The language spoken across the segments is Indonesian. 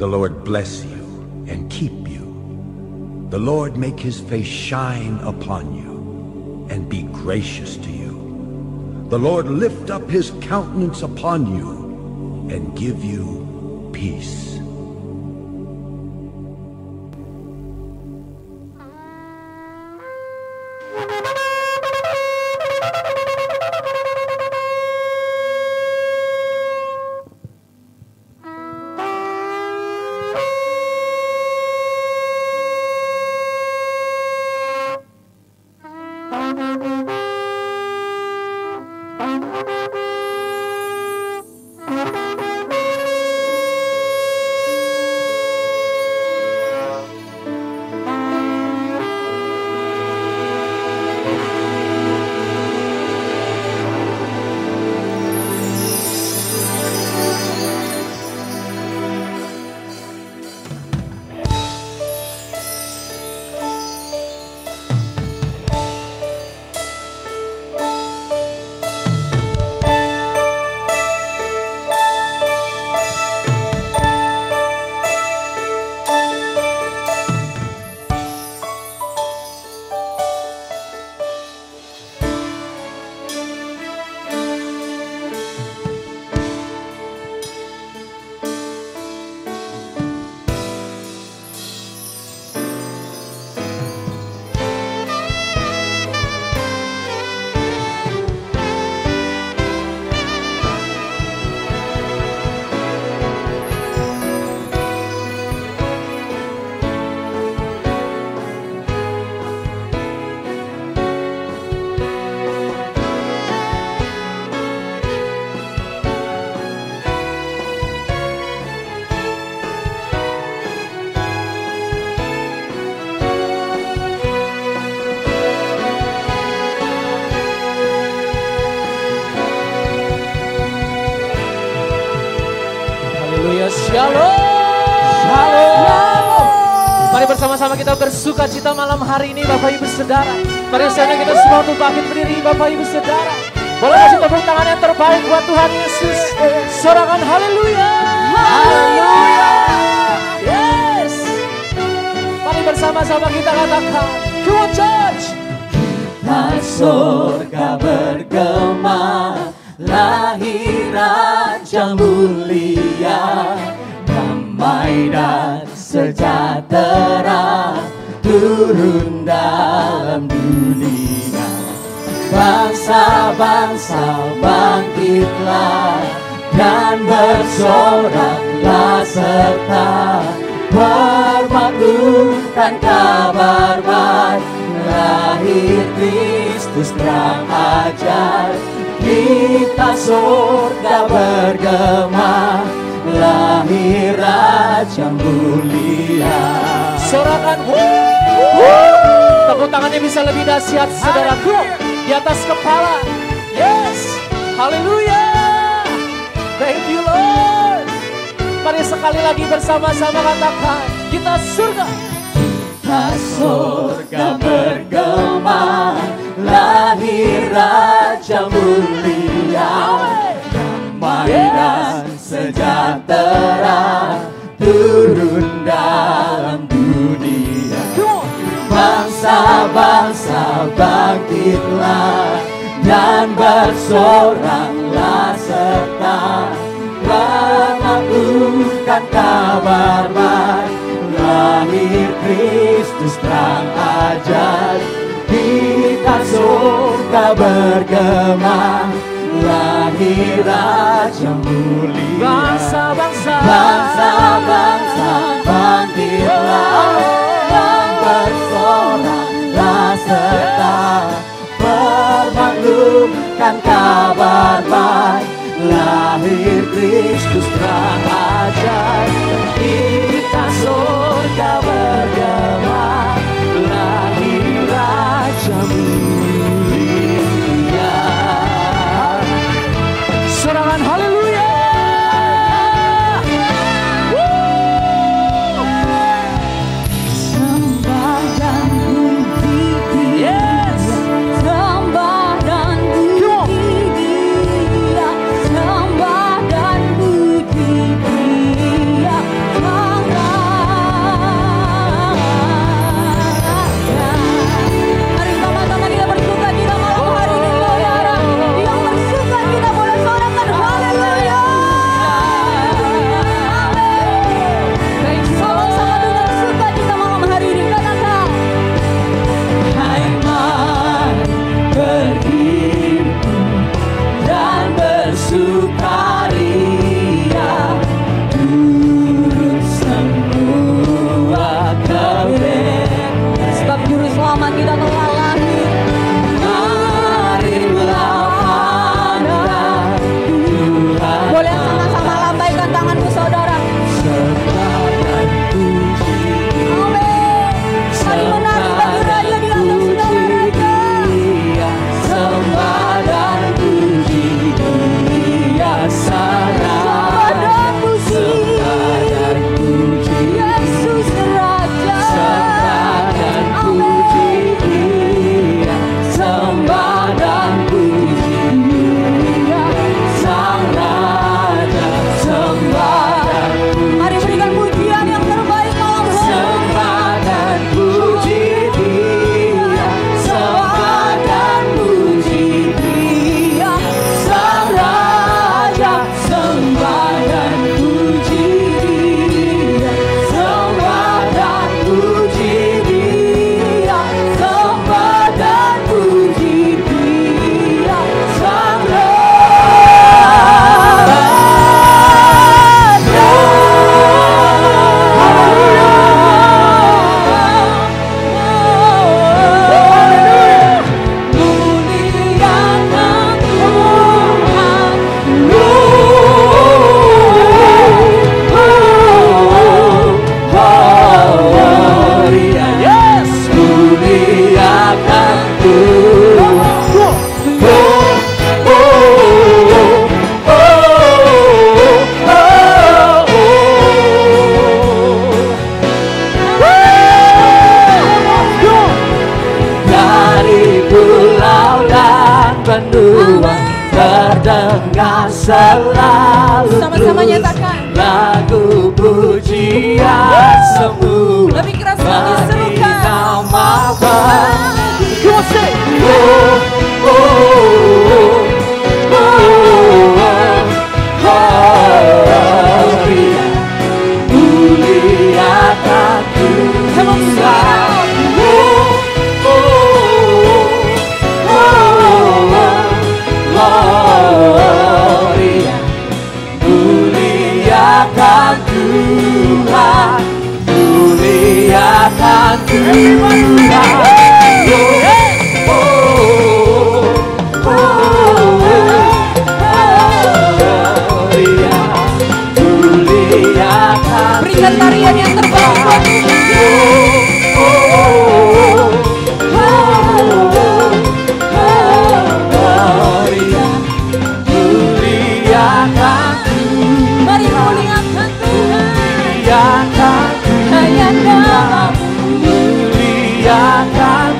The Lord bless you and keep you. The Lord make his face shine upon you and be gracious to you. The Lord lift up his countenance upon you and give you peace. Mari bersama-sama kita bersuka cita malam hari ini Bapak Ibu Saudara. Mari saudara kita semua untuk bangkit berdiri Bapak Ibu Saudara. Boleh kasih tepuk tangan yang terbaik buat Tuhan Yesus. Sorakan haleluya. Haleluya. Yes. Mari bersama-sama kita katakan, come on church. Kita surga bergema, lahir Raja mulia, damai dan sejahtera turun dalam dunia. Bangsa-bangsa bangkitlah dan bersoraklah serta bermaklumkan kabar baik, lahir Kristus terang ajar. Kita surga bergema, lahir Raja mulia. Sorakan, tepuk tangannya bisa lebih dahsyat saudaraku, di atas kepala. Yes, haleluya. Thank you Lord. Mari sekali lagi bersama-sama katakan, kita surga. Kita surga bergema, lahir Raja mulia, damai dan sejahtera turun dalam dunia. Bangsa-bangsa bangkitlah dan bersoraklah serta melakukan kabar baik, lahir Kristus terang ajar. Kita surga bergema, lahir Raja mulia. Bangsa-bangsa bangkitlah dan bersoraklah serta bermaklumkan kabar baik, lahir Kristus terang ajar. Kita surga bergema, lahir Raja mulia. Sorangan haleluya. Tuhan, muliakan Tuhan. Berikan tarian yang terbaik buat mari muliakan Tuhan, hanya namamu, muliakan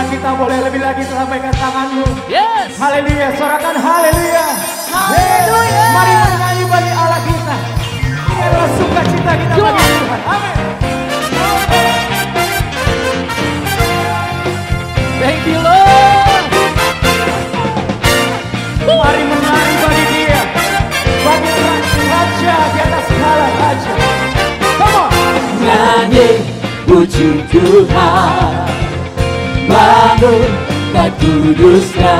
kita boleh lebih lagi lambaikan tanganmu. Yes. Haleluya, sorakan haleluya. Haleluya. Mari menyanyi bagi Allah kita. Ini adalah sukacita kita bagi Tuhan. Amin. Thank you Lord. Mari menari bagi Dia, bagi Raja di atas segala raja. Come on. Nyanyi puji Tuhan, bangun kudusnya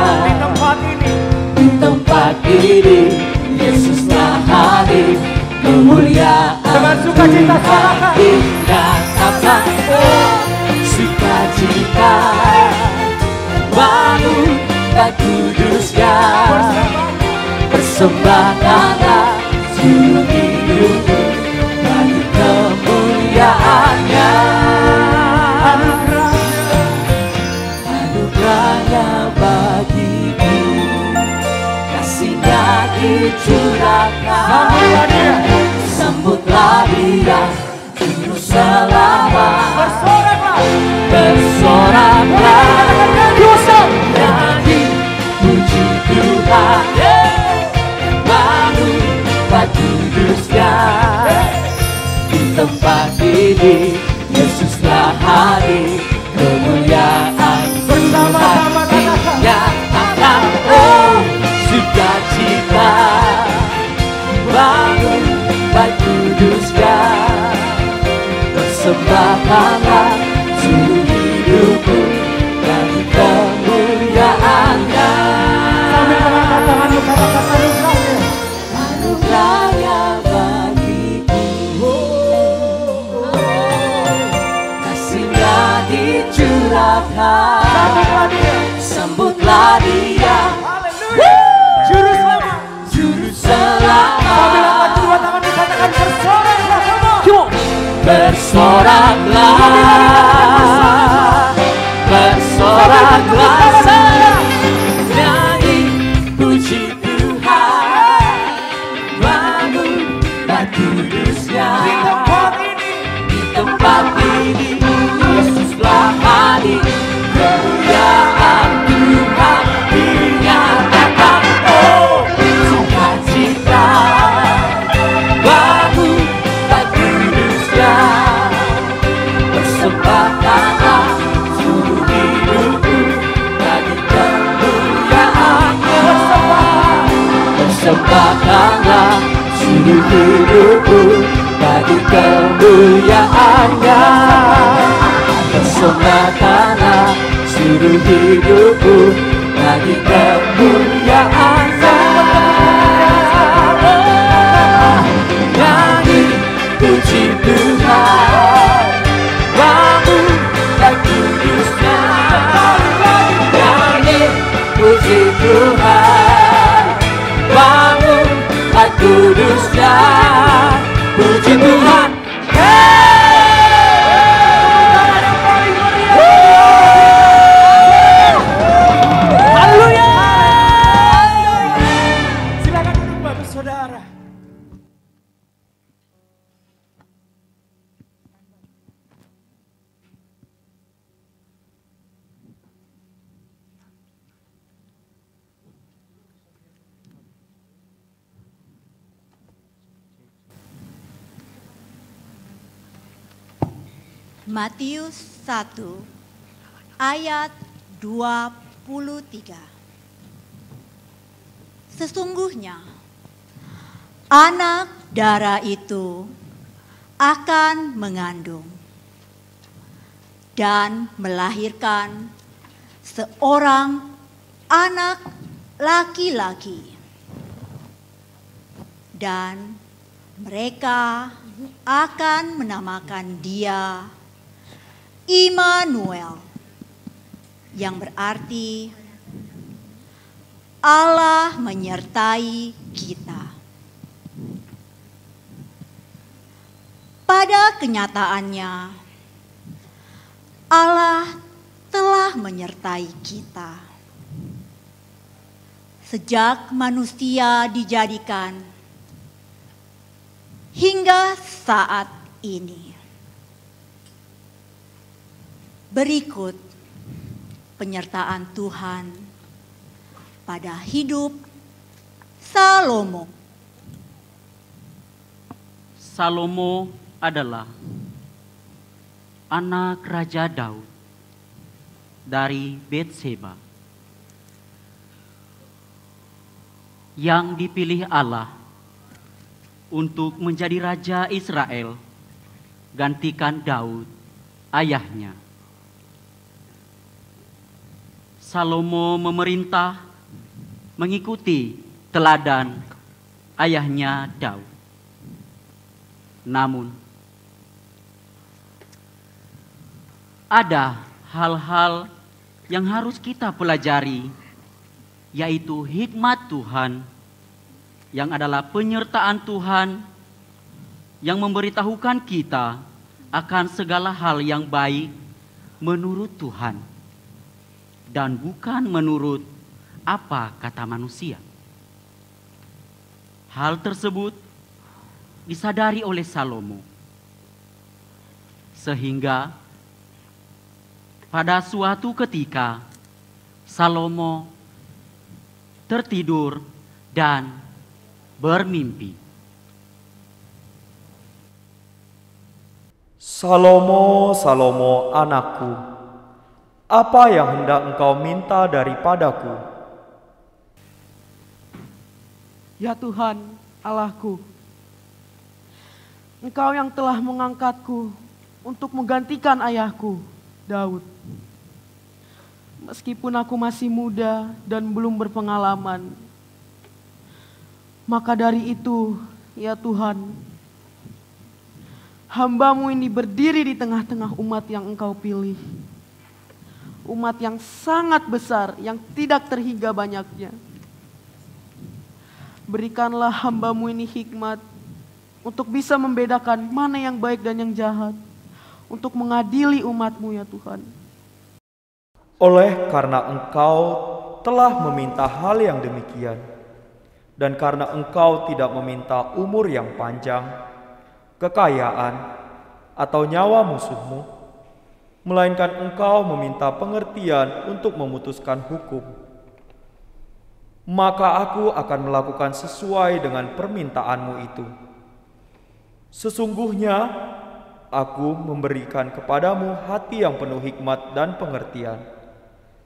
di tempat ini Yesuslah hadir, kemuliaan dengan sukacita sorakan. Ingatkan sukacita, bangun kudusnya, persembahkanlah seluruh hidupku bagi kemuliaannya. Anugerahnya bagiku, kasihnya dicurahkan. Sambutlah Dia terus selama. Bersoraklah, nyanyi puji Tuhan, bangun kudusnya di tempat ini Yesuslah hadir, kemuliaan bersama-sama nyatakan sukacita, bangun kudusnya, persembahkanlah seluruh hidupku bagi kemuliaannya. Sambil mengangkat tanganmu, katakan anugerahnya. Anugerahnya bagiku, kasihnya dicurahkan. Sambutlah Dia, Juru selamat. Juru selamat. Sambil angkat kedua tangan dikatakan bersoraklah. Bersoraklah, bersoraklah, nyanyi puji Tuhan, bangun kudusnya di tempat ini Yesuslah hadir, kemuliaan Tuhan dinyatakan. Sukacita, bangun kudusnya, persembahkanlah seluruh hidupku bagi kemuliaannya. Persembahkanlah seluruh hidupku bagi kemuliaannya. Persembahkanlah seluruh hidupku bagi kemuliaannya. Nyanyi puji Tuhan, bangun kudusnya, nyanyi puji Tuhan, bangun kudusnya, puji Tuhan. Haleluya. Silakan duduk Bapak Saudara. Matius 1 ayat 23. Sesungguhnya anak darah itu akan mengandung dan melahirkan seorang anak laki-laki. Dan mereka akan menamakan dia Immanuel, yang berarti Allah menyertai kita. Pada kenyataannya, Allah telah menyertai kita. Sejak manusia dijadikan hingga saat ini. Berikut penyertaan Tuhan pada hidup Salomo. Salomo adalah anak Raja Daud dari Betseba yang dipilih Allah untuk menjadi Raja Israel, gantikan Daud, ayahnya. Salomo memerintah mengikuti teladan ayahnya Daud. Namun, ada hal-hal yang harus kita pelajari, yaitu hikmat Tuhan, yang adalah penyertaan Tuhan yang memberitahukan kita akan segala hal yang baik menurut Tuhan dan bukan menurut apa kata manusia. Hal tersebut disadari oleh Salomo, sehingga pada suatu ketika Salomo tertidur dan bermimpi. Salomo, Salomo anakku, apa yang hendak engkau minta daripadaku? Ya Tuhan, Allahku, Engkau yang telah mengangkatku untuk menggantikan ayahku, Daud. Meskipun aku masih muda dan belum berpengalaman, maka dari itu, ya Tuhan, hamba-Mu ini berdiri di tengah-tengah umat yang Engkau pilih. Umat yang sangat besar, yang tidak terhingga banyaknya. Berikanlah hamba-Mu ini hikmat untuk bisa membedakan mana yang baik dan yang jahat, untuk mengadili umat-Mu ya Tuhan. Oleh karena Engkau telah meminta hal yang demikian, dan karena Engkau tidak meminta umur yang panjang, kekayaan, atau nyawa musuhmu, melainkan Engkau meminta pengertian untuk memutuskan hukum, maka aku akan melakukan sesuai dengan permintaan-Mu itu. Sesungguhnya, aku memberikan kepadamu hati yang penuh hikmat dan pengertian,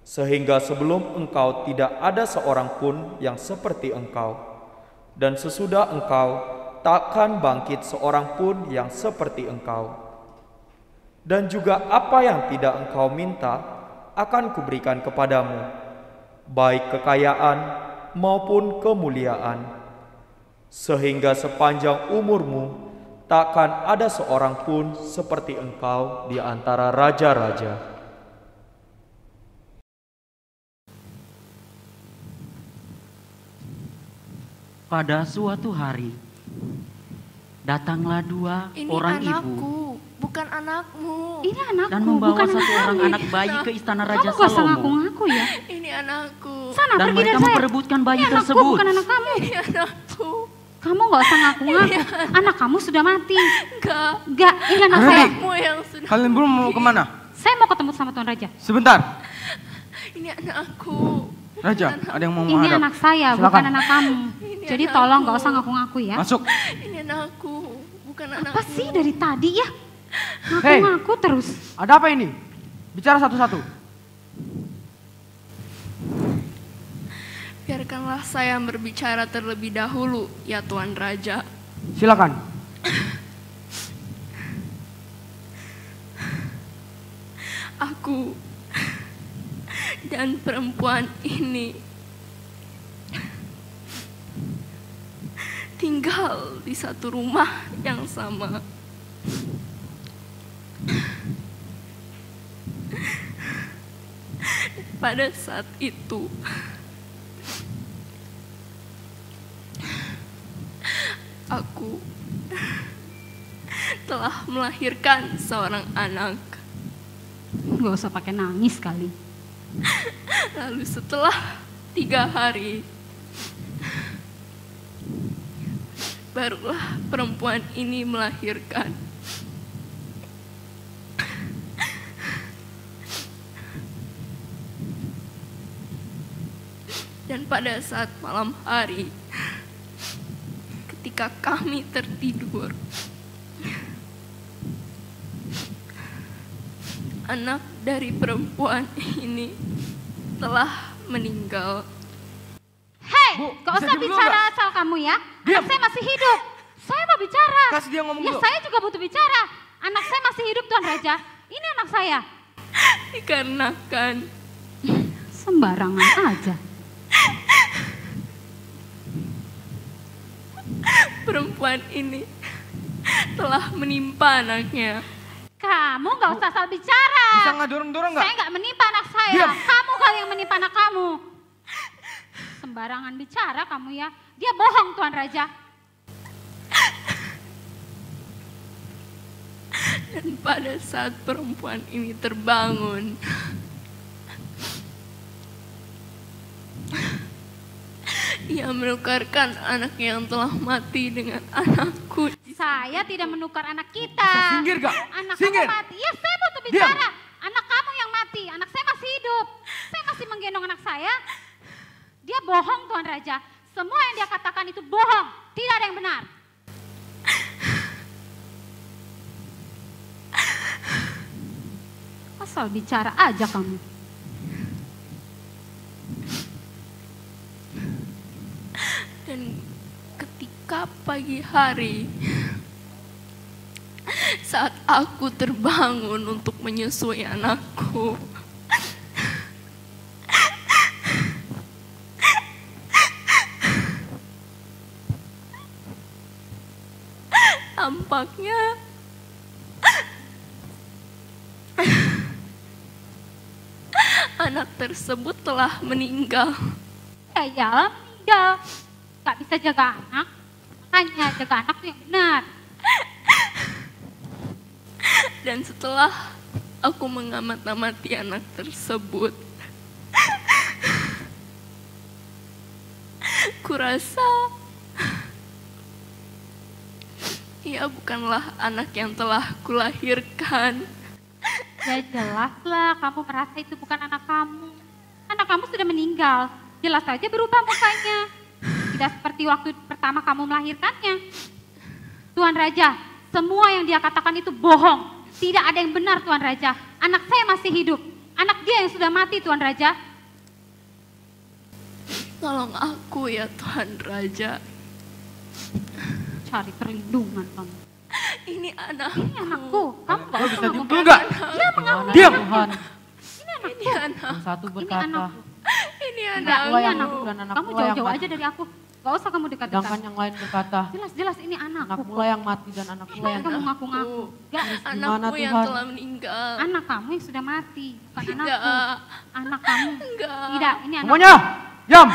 sehingga sebelum engkau tidak ada seorang pun yang seperti engkau, dan sesudah engkau takkan bangkit seorang pun yang seperti engkau. Dan juga apa yang tidak engkau minta akan kuberikan kepadamu, baik kekayaan maupun kemuliaan, sehingga sepanjang umurmu takkan ada seorang pun seperti engkau di antara raja-raja. Pada suatu hari, datanglah dua orang ibu bukan anakmu. Ini anakku, dan membawa bukan satu orang anakmu. anak bayi ke istana Raja Kamu gak usah Salomo. ngaku-ngaku ya. Ini anakku. Sana Dan pergi mereka dari saya. memperebutkan bayi Ini anakku, tersebut. bukan anak kamu. Ini anakku. Kamu gak usah ngaku-ngaku. Anak kamu sudah mati. Enggak, ini anak saya. anakmu yang sudah. Kalian belum mau kemana? Saya mau ketemu sama Tuan Raja. Sebentar. Ini anakku. Raja, ada yang mau Ini menghadap. anak saya, Silakan. bukan anak kamu. Ini Jadi anakku. tolong gak usah ngaku-ngaku ya. Masuk. Ini anakku, bukan anakmu. Apa sih dari tadi ya? Hei. Ngaku-ngaku terus. Ada apa ini? Bicara satu-satu. Biarkanlah saya berbicara terlebih dahulu, ya Tuan Raja. Silakan. aku dan perempuan ini tinggal di satu rumah yang sama. Pada saat itu, aku telah melahirkan seorang anak. Gak usah pakai nangis kali. Lalu setelah 3 hari, barulah perempuan ini melahirkan. Dan pada saat malam hari, ketika kami tertidur, anak dari perempuan ini telah meninggal. Hei, Bu, gak bisa usah diem dulu bicara nggak? asal kamu ya. Diam. Anak saya masih hidup. Saya mau bicara. Kasih dia ngomong Ya dulu. saya juga butuh bicara. Anak saya masih hidup Tuan Raja. Ini anak saya. Dikarenakan Sembarangan aja. perempuan ini telah menimpa anaknya. Kamu gak usah asal bicara. Bisa nggak dorong-dorong nggak? Saya gak menimpa anak saya. Diam. Kamu kali yang menimpa anak kamu. Sembarangan bicara kamu ya. Dia bohong Tuan Raja. Dan pada saat perempuan ini terbangun, ia menukarkan anak yang telah mati dengan anakku. Saya tidak menukar anak kita. Bisa singgir gak? Anak Singgir. kamu mati. Ya saya butuh bicara. Anak kamu yang mati. Anak saya masih hidup. Saya masih menggendong anak saya. Dia bohong Tuan Raja. Semua yang dia katakan itu bohong. Tidak ada yang benar. Asal bicara aja kamu. Dan ketika pagi hari, saat aku terbangun untuk menyusui anakku, tampaknya anak tersebut telah meninggal. Ya meninggal. Gak bisa jaga anak. Makanya jaga anak tuh yang benar. Dan setelah aku mengamat-amati anak tersebut, kurasa ia bukanlah anak yang telah kulahirkan. Ya jelaslah kamu merasa itu bukan anak kamu. Anak kamu sudah meninggal. Jelas saja berubah mukanya. Tidak seperti waktu pertama kamu melahirkannya. Tuan Raja, semua yang dia katakan itu bohong. Tidak ada yang benar Tuan Raja. Anak saya masih hidup. Anak dia yang sudah mati Tuan Raja. Tolong aku ya Tuan Raja. Cari perlindungan kamu. Ini anak. Ini anakku. Kamu gak Lo usah bisa ngomong. diem nggak? Dia mengaku. Diam. Tuhan, Ini anakku. Ini anak. satu Ini berkata, anakku. Ini Enggak, anakku. ini anakku. dan anak Kamu pula yang jauh-jauh mati. aja dari aku. Gak usah kamu sedangkan dekat-dekat. yang lain berkata, Jelas-jelas ini anak anakku. mula yang mati dan anak pula yang Kamu ngaku-ngaku. Gak, Anakku yang Tuhan? telah meninggal. anak kamu yang sudah mati. Bukan Enggak. anakku. Anak kamu. Enggak. Tidak, ini anak. Semuanya, diam.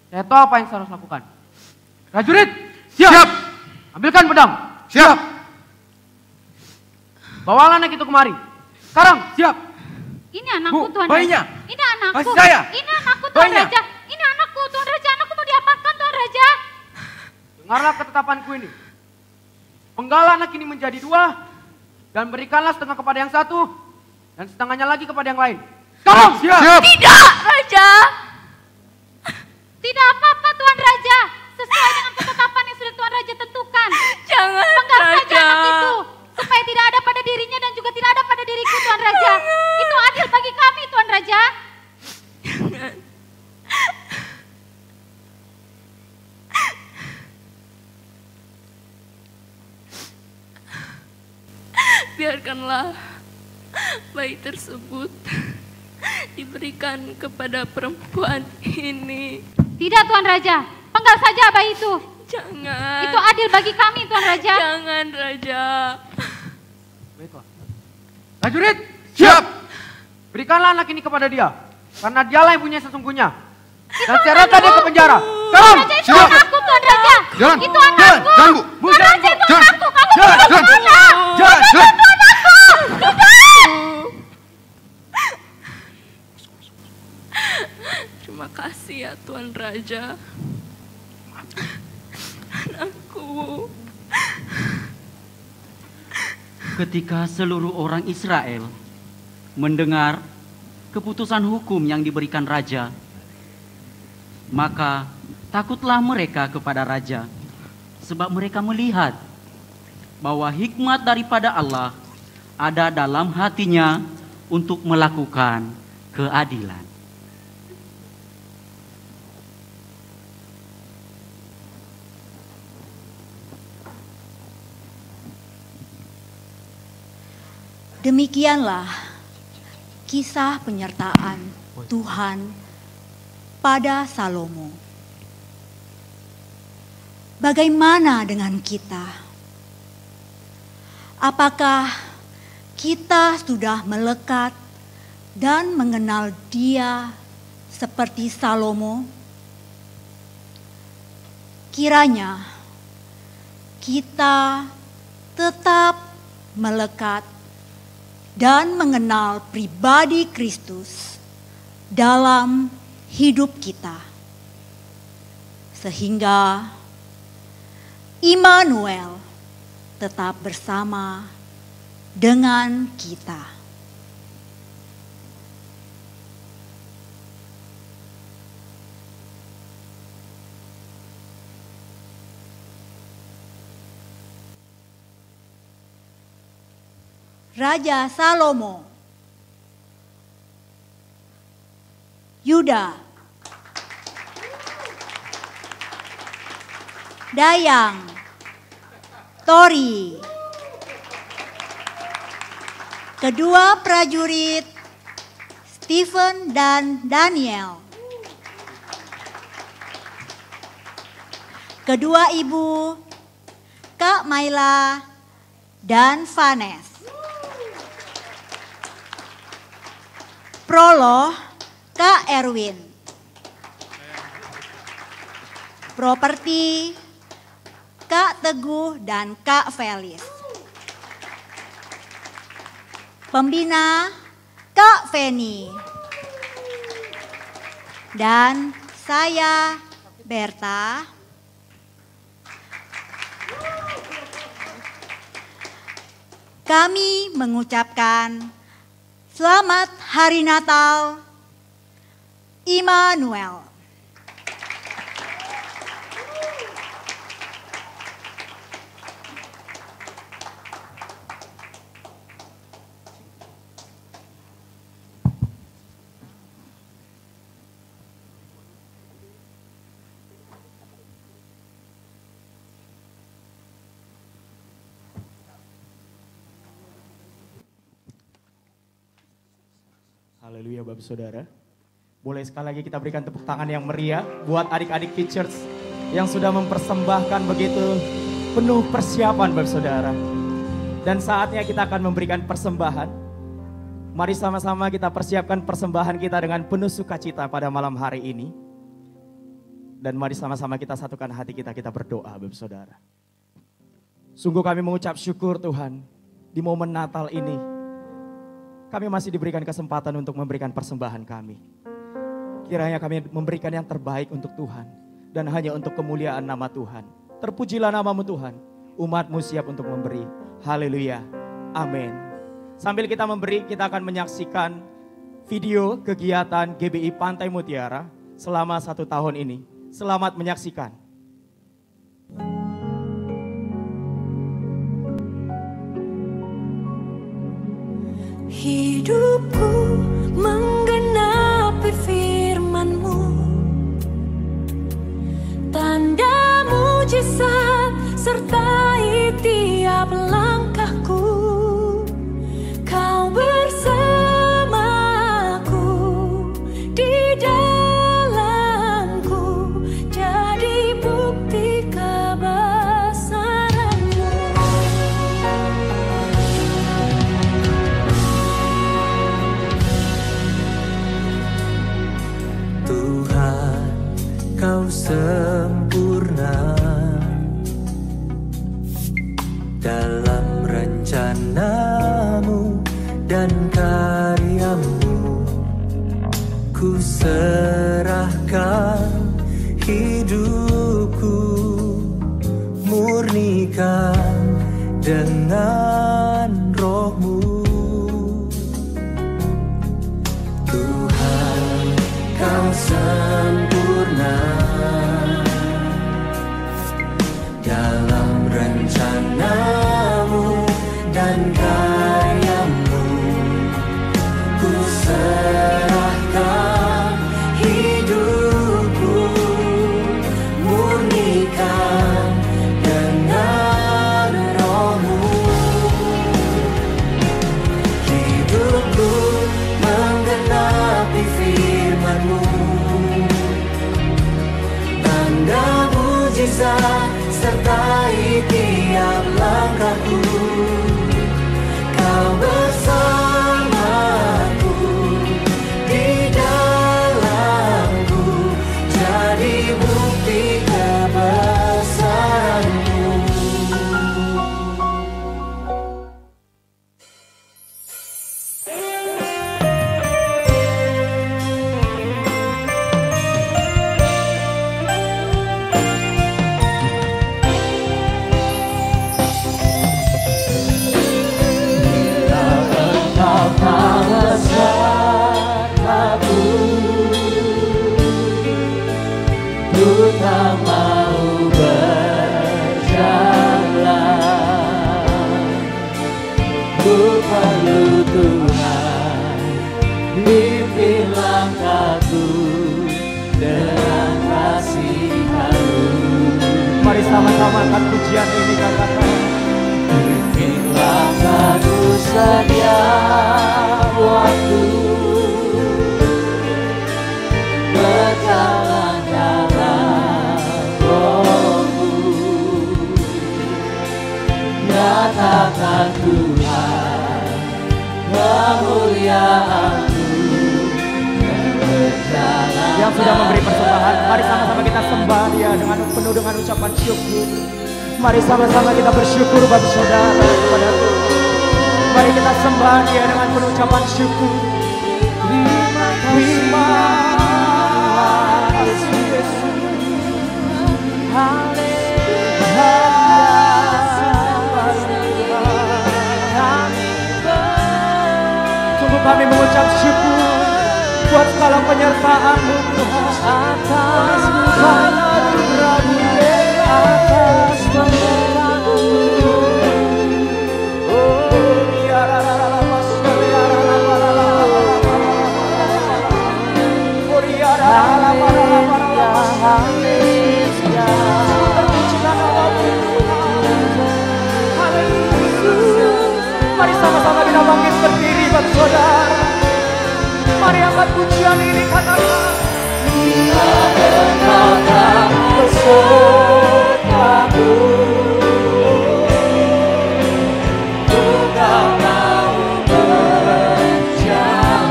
Saya tahu apa yang saya harus lakukan. Prajurit, siap. Ambilkan pedang. Siap. Bawalah anak itu kemari. Sekarang, siap. Ini anakku Bu, Tuan bayinya. Raja. Ini anakku. Kasih saya. Ini anakku Tuan Bayinya. Raja. Ini anakku Tuan Raja. Anakku mau diapakan Tuan Raja? Dengarlah ketetapanku ini. Penggal anak ini menjadi 2 dan berikanlah setengah kepada yang satu dan setengahnya lagi kepada yang lain. Sekarang, siap. Tidak, Raja. Tidak apa-apa Tuan Raja. Sesuai dengan ketetapan yang sudah Tuan Raja tentukan. Jangan, Penggal saja Raja. anak itu. Supaya tidak ada pada dirinya dan juga tidak ada pada diriku Tuan Raja. Itu adil bagi kami Tuan Raja. Jangan. Biarkanlah bayi tersebut diberikan kepada perempuan ini. Tidak, Tuan Raja. Penggal saja bayi itu. Jangan. Itu adil bagi kami, Tuan Raja. Jangan, Raja. Baiklah. Prajurit, siap. Berikanlah anak ini kepada dia, karena dialah yang punya sesungguhnya. Dan serahkan dia ke penjara. Sekarang. Raja, itu anakku, Tuan Raja. Jangan. Itu anakku. Ganggu. Tuan Raja, itu anakku. Kamu Jangan. bunuh mana? Jangan. Itu anakku. Terima kasih ya Tuan Raja. Anakku. Ketika seluruh orang Israel mendengar keputusan hukum yang diberikan raja, maka takutlah mereka kepada raja, sebab mereka melihat bahwa hikmat daripada Allah ada dalam hatinya untuk melakukan keadilan. Demikianlah kisah penyertaan Tuhan pada Salomo. Bagaimana dengan kita? Apakah kita sudah melekat dan mengenal Dia seperti Salomo? Kiranya kita tetap melekat dan mengenal pribadi Kristus dalam hidup kita, sehingga Immanuel tetap bersama dengan kita. Raja Salomo, Yuda, Dayang, Tori, kedua prajurit Stephen dan Daniel, kedua ibu Kak Maila dan Vanes, Proloh Kak Erwin, Properti Kak Teguh dan Kak Felis, Pembina Kak Feni, dan saya Berta. Kami mengucapkan Selamat Hari Natal, Immanuel. Haleluya Bapak Saudara. Boleh sekali lagi kita berikan tepuk tangan yang meriah buat adik-adik Pictures yang sudah mempersembahkan begitu penuh persiapan Bapak Saudara. Dan saatnya kita akan memberikan persembahan. Mari sama-sama kita persiapkan persembahan kita dengan penuh sukacita pada malam hari ini. Dan mari sama-sama kita satukan hati kita berdoa Bapak Saudara. Sungguh kami mengucap syukur Tuhan di momen Natal ini. Kami masih diberikan kesempatan untuk memberikan persembahan kami. Kiranya kami memberikan yang terbaik untuk Tuhan. Dan hanya untuk kemuliaan nama Tuhan. Terpujilah namamu Tuhan. Umat-Mu siap untuk memberi. Haleluya. Amin. Sambil kita memberi, kita akan menyaksikan video kegiatan GBI Pantai Mutiara selama 1 tahun ini. Selamat menyaksikan. Hidupku menggenapi firman-Mu, tanda mujizat sertai tiap langkahku. Kau bersama dan karyamu. Ku serahkan hidupku, murnikan dengan roh-Mu. Tuhan, Kau sempurna dalam rencana-Mu dan karya-Mu. Ku serahkan hidupku, murnikan dengan roh-Mu. Hidupku menggenapi firman-Mu, tanda mujizat sertai tiap langkahku. Kau bersamaku, di dalamku, jadi bukti kebesaran-Mu. Mari sama-sama angkat pujian ini, katakan. Pimpin langkahku setiap waktu, berjalan dalam roh-Mu. Nyatakan Tuhan kemuliaan-Mu, berjalan. Yang sudah memberi persembahan, mari sama-sama kita sembah Dia dengan penuh dengan ucapan syukur. Mari sama-sama kita bersyukur bagi saudara kepada Tuhan. Mari kita sembah Dia dengan penuh ucapan syukur. Terima kasih Yesus. Sungguh kami mengucap syukur buat segala penyertaan-Mu Tuhan, atas segala anugerah-Mu, atas penyertaan-Mu. Oh, mari sama-sama kita bangkit berdiri bagi saudara. Mari angkat pujian ini, katakan. Bila engkau besertaku, ku tak mau berjalan.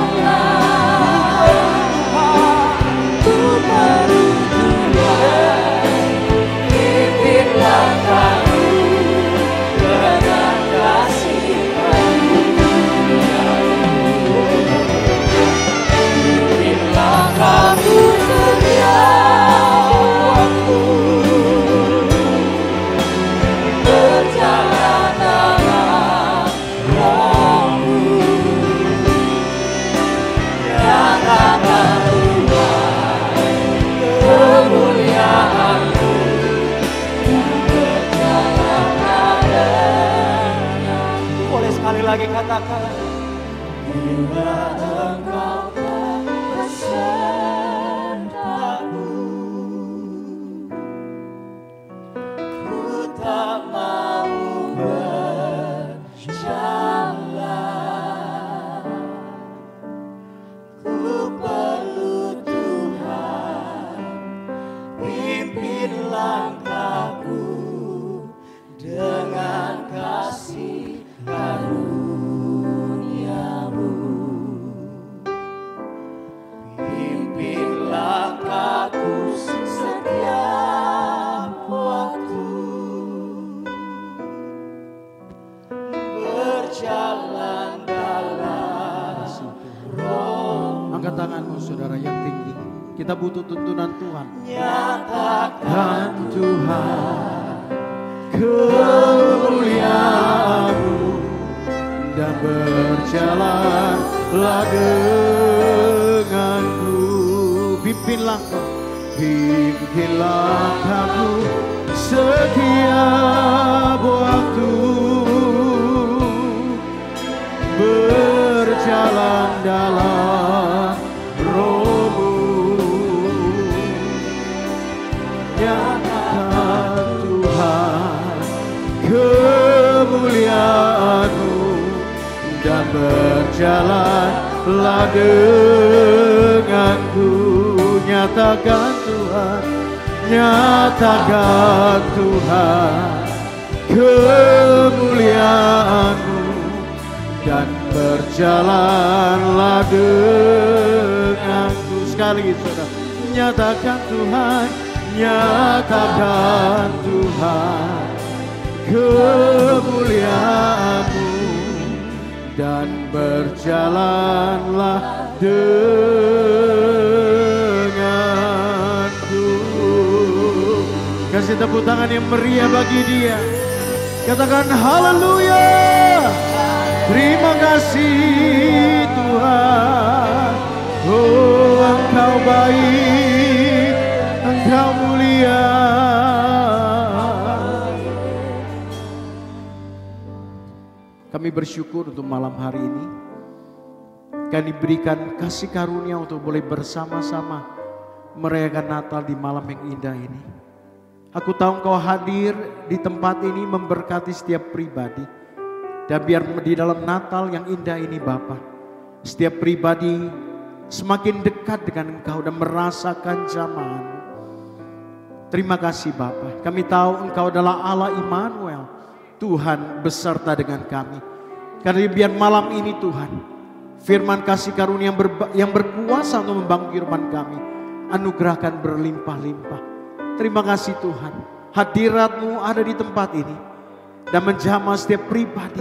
Ku perlu Tuhan, pimpin langkahku dengan kasih-Mu. Langkahku setiap waktu, berjalan dalam roh-Mu. Nyatakan Tuhan kemuliaan-Mu, berjalan adanya. Boleh sekali lagi katakan. Bila Engkau besertaku, ku tak mau berjalan. Ku perlu Tuhan, pimpin langkahku dengan kasih karunia-Mu. saudara yang tinggi. Kita butuh tuntunan Tuhan. Nyatakan Tuhan kemuliaan-Mu dan berjalanlah denganku. Pimpin langkahku setiap waktu, berjalan dalam Roh-Mu. Nyatakan Tuhan kemuliaan-Mu dan berjalanlah denganku. Nyatakan Tuhan, nyatakan Tuhan kemuliaan-Mu dan berjalanlah denganku. Sekali lagi saudara, nyatakan Tuhan, nyatakan Tuhan kemuliaan-Mu dan berjalanlah denganku. Kasih tepuk tangan yang meriah bagi Dia. Katakan haleluya. Terima kasih Tuhan. Oh, Engkau baik, Engkau mulia. Kami bersyukur untuk malam hari ini. Kami diberikan kasih karunia untuk boleh bersama-sama merayakan Natal di malam yang indah ini. Aku tahu Engkau hadir di tempat ini memberkati setiap pribadi. Dan biar di dalam Natal yang indah ini Bapa, setiap pribadi semakin dekat dengan Engkau dan merasakan zaman. Terima kasih Bapa. Kami tahu Engkau adalah Allah Immanuel, Tuhan beserta dengan kami. Karena biar malam ini Tuhan, firman kasih karunia yang berkuasa untuk membangun kehidupan kami, anugerahkan berlimpah-limpah. Terima kasih Tuhan, hadirat-Mu ada di tempat ini dan menjamah setiap pribadi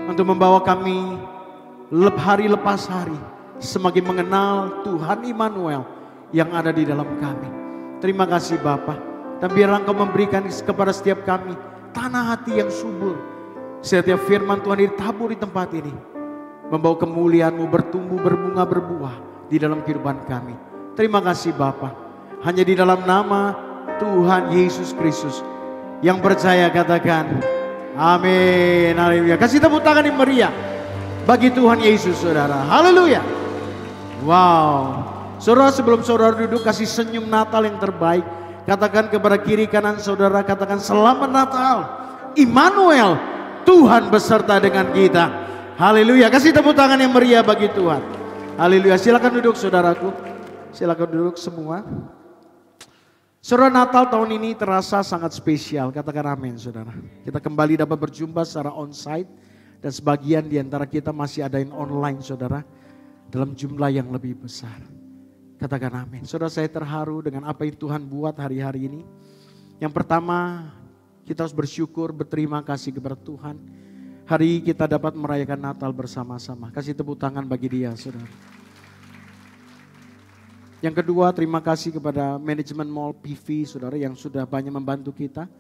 untuk membawa kami hari lepas hari semakin mengenal Tuhan Immanuel yang ada di dalam kami. Terima kasih Bapa, dan biar Engkau memberikan kepada setiap kami tanah hati yang subur. Setiap firman Tuhan ditabur di tempat ini, membawa kemuliaan-Mu bertumbuh, berbunga, berbuah di dalam kehidupan kami. Terima kasih Bapa. Hanya di dalam nama Tuhan Yesus Kristus yang percaya katakan amin. Haleluya. Kasih tepuk tangan yang meriah bagi Tuhan Yesus saudara. Haleluya. Wow. Saudara, sebelum saudara duduk, kasih senyum Natal yang terbaik. Katakan kepada kiri kanan saudara, katakan selamat Natal. Immanuel, Tuhan beserta dengan kita. Haleluya. Kasih tepuk tangan yang meriah bagi Tuhan. Haleluya. Silakan duduk saudaraku. Silakan duduk semua. Saudara, Natal tahun ini terasa sangat spesial. Katakan amin saudara. Kita kembali dapat berjumpa secara onsite. Dan sebagian di antara kita masih adain online saudara. Dalam jumlah yang lebih besar. Katakan amin. Saudara, saya terharu dengan apa yang Tuhan buat hari-hari ini. Yang pertama, kita harus bersyukur, berterima kasih kepada Tuhan. Hari kita dapat merayakan Natal bersama-sama. Kasih tepuk tangan bagi Dia saudara. Yang kedua, terima kasih kepada manajemen Mall PV saudara yang sudah banyak membantu kita.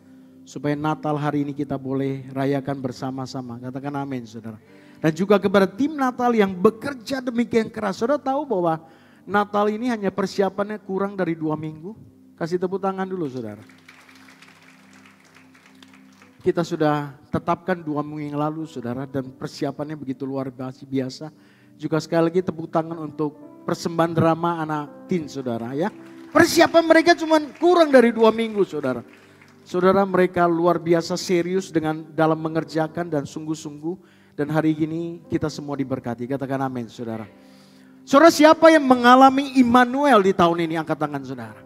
Supaya Natal hari ini kita boleh rayakan bersama-sama. Katakan amin saudara. Dan juga kepada tim Natal yang bekerja demikian keras. Saudara tahu bahwa Natal ini hanya persiapannya kurang dari 2 minggu. Kasih tepuk tangan dulu saudara. Kita sudah tetapkan 2 minggu yang lalu saudara. Dan persiapannya begitu luar biasa. Juga sekali lagi tepuk tangan untuk persembahan drama anak teen saudara ya. Persiapan mereka cuma kurang dari 2 minggu saudara. Saudara, mereka luar biasa serius dalam mengerjakan dan sungguh-sungguh. Dan hari ini kita semua diberkati. Katakan amin saudara. Saudara, siapa yang mengalami Immanuel di tahun ini? Angkat tangan saudara.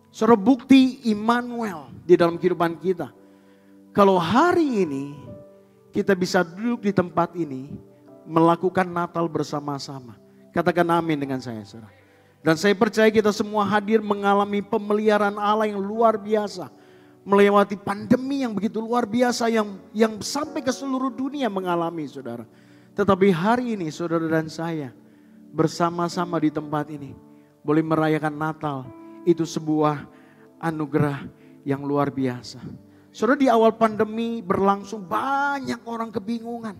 Saudara, bukti Immanuel di dalam kehidupan kita. Kalau hari ini kita bisa duduk di tempat ini melakukan Natal bersama-sama. Katakan amin dengan saya saudara. Dan saya percaya kita semua hadir mengalami pemeliharaan Allah yang luar biasa. Melewati pandemi yang begitu luar biasa yang sampai ke seluruh dunia mengalami saudara. Tetapi hari ini saudara dan saya bersama-sama di tempat ini boleh merayakan Natal, itu sebuah anugerah yang luar biasa. Saudara, di awal pandemi berlangsung banyak orang kebingungan.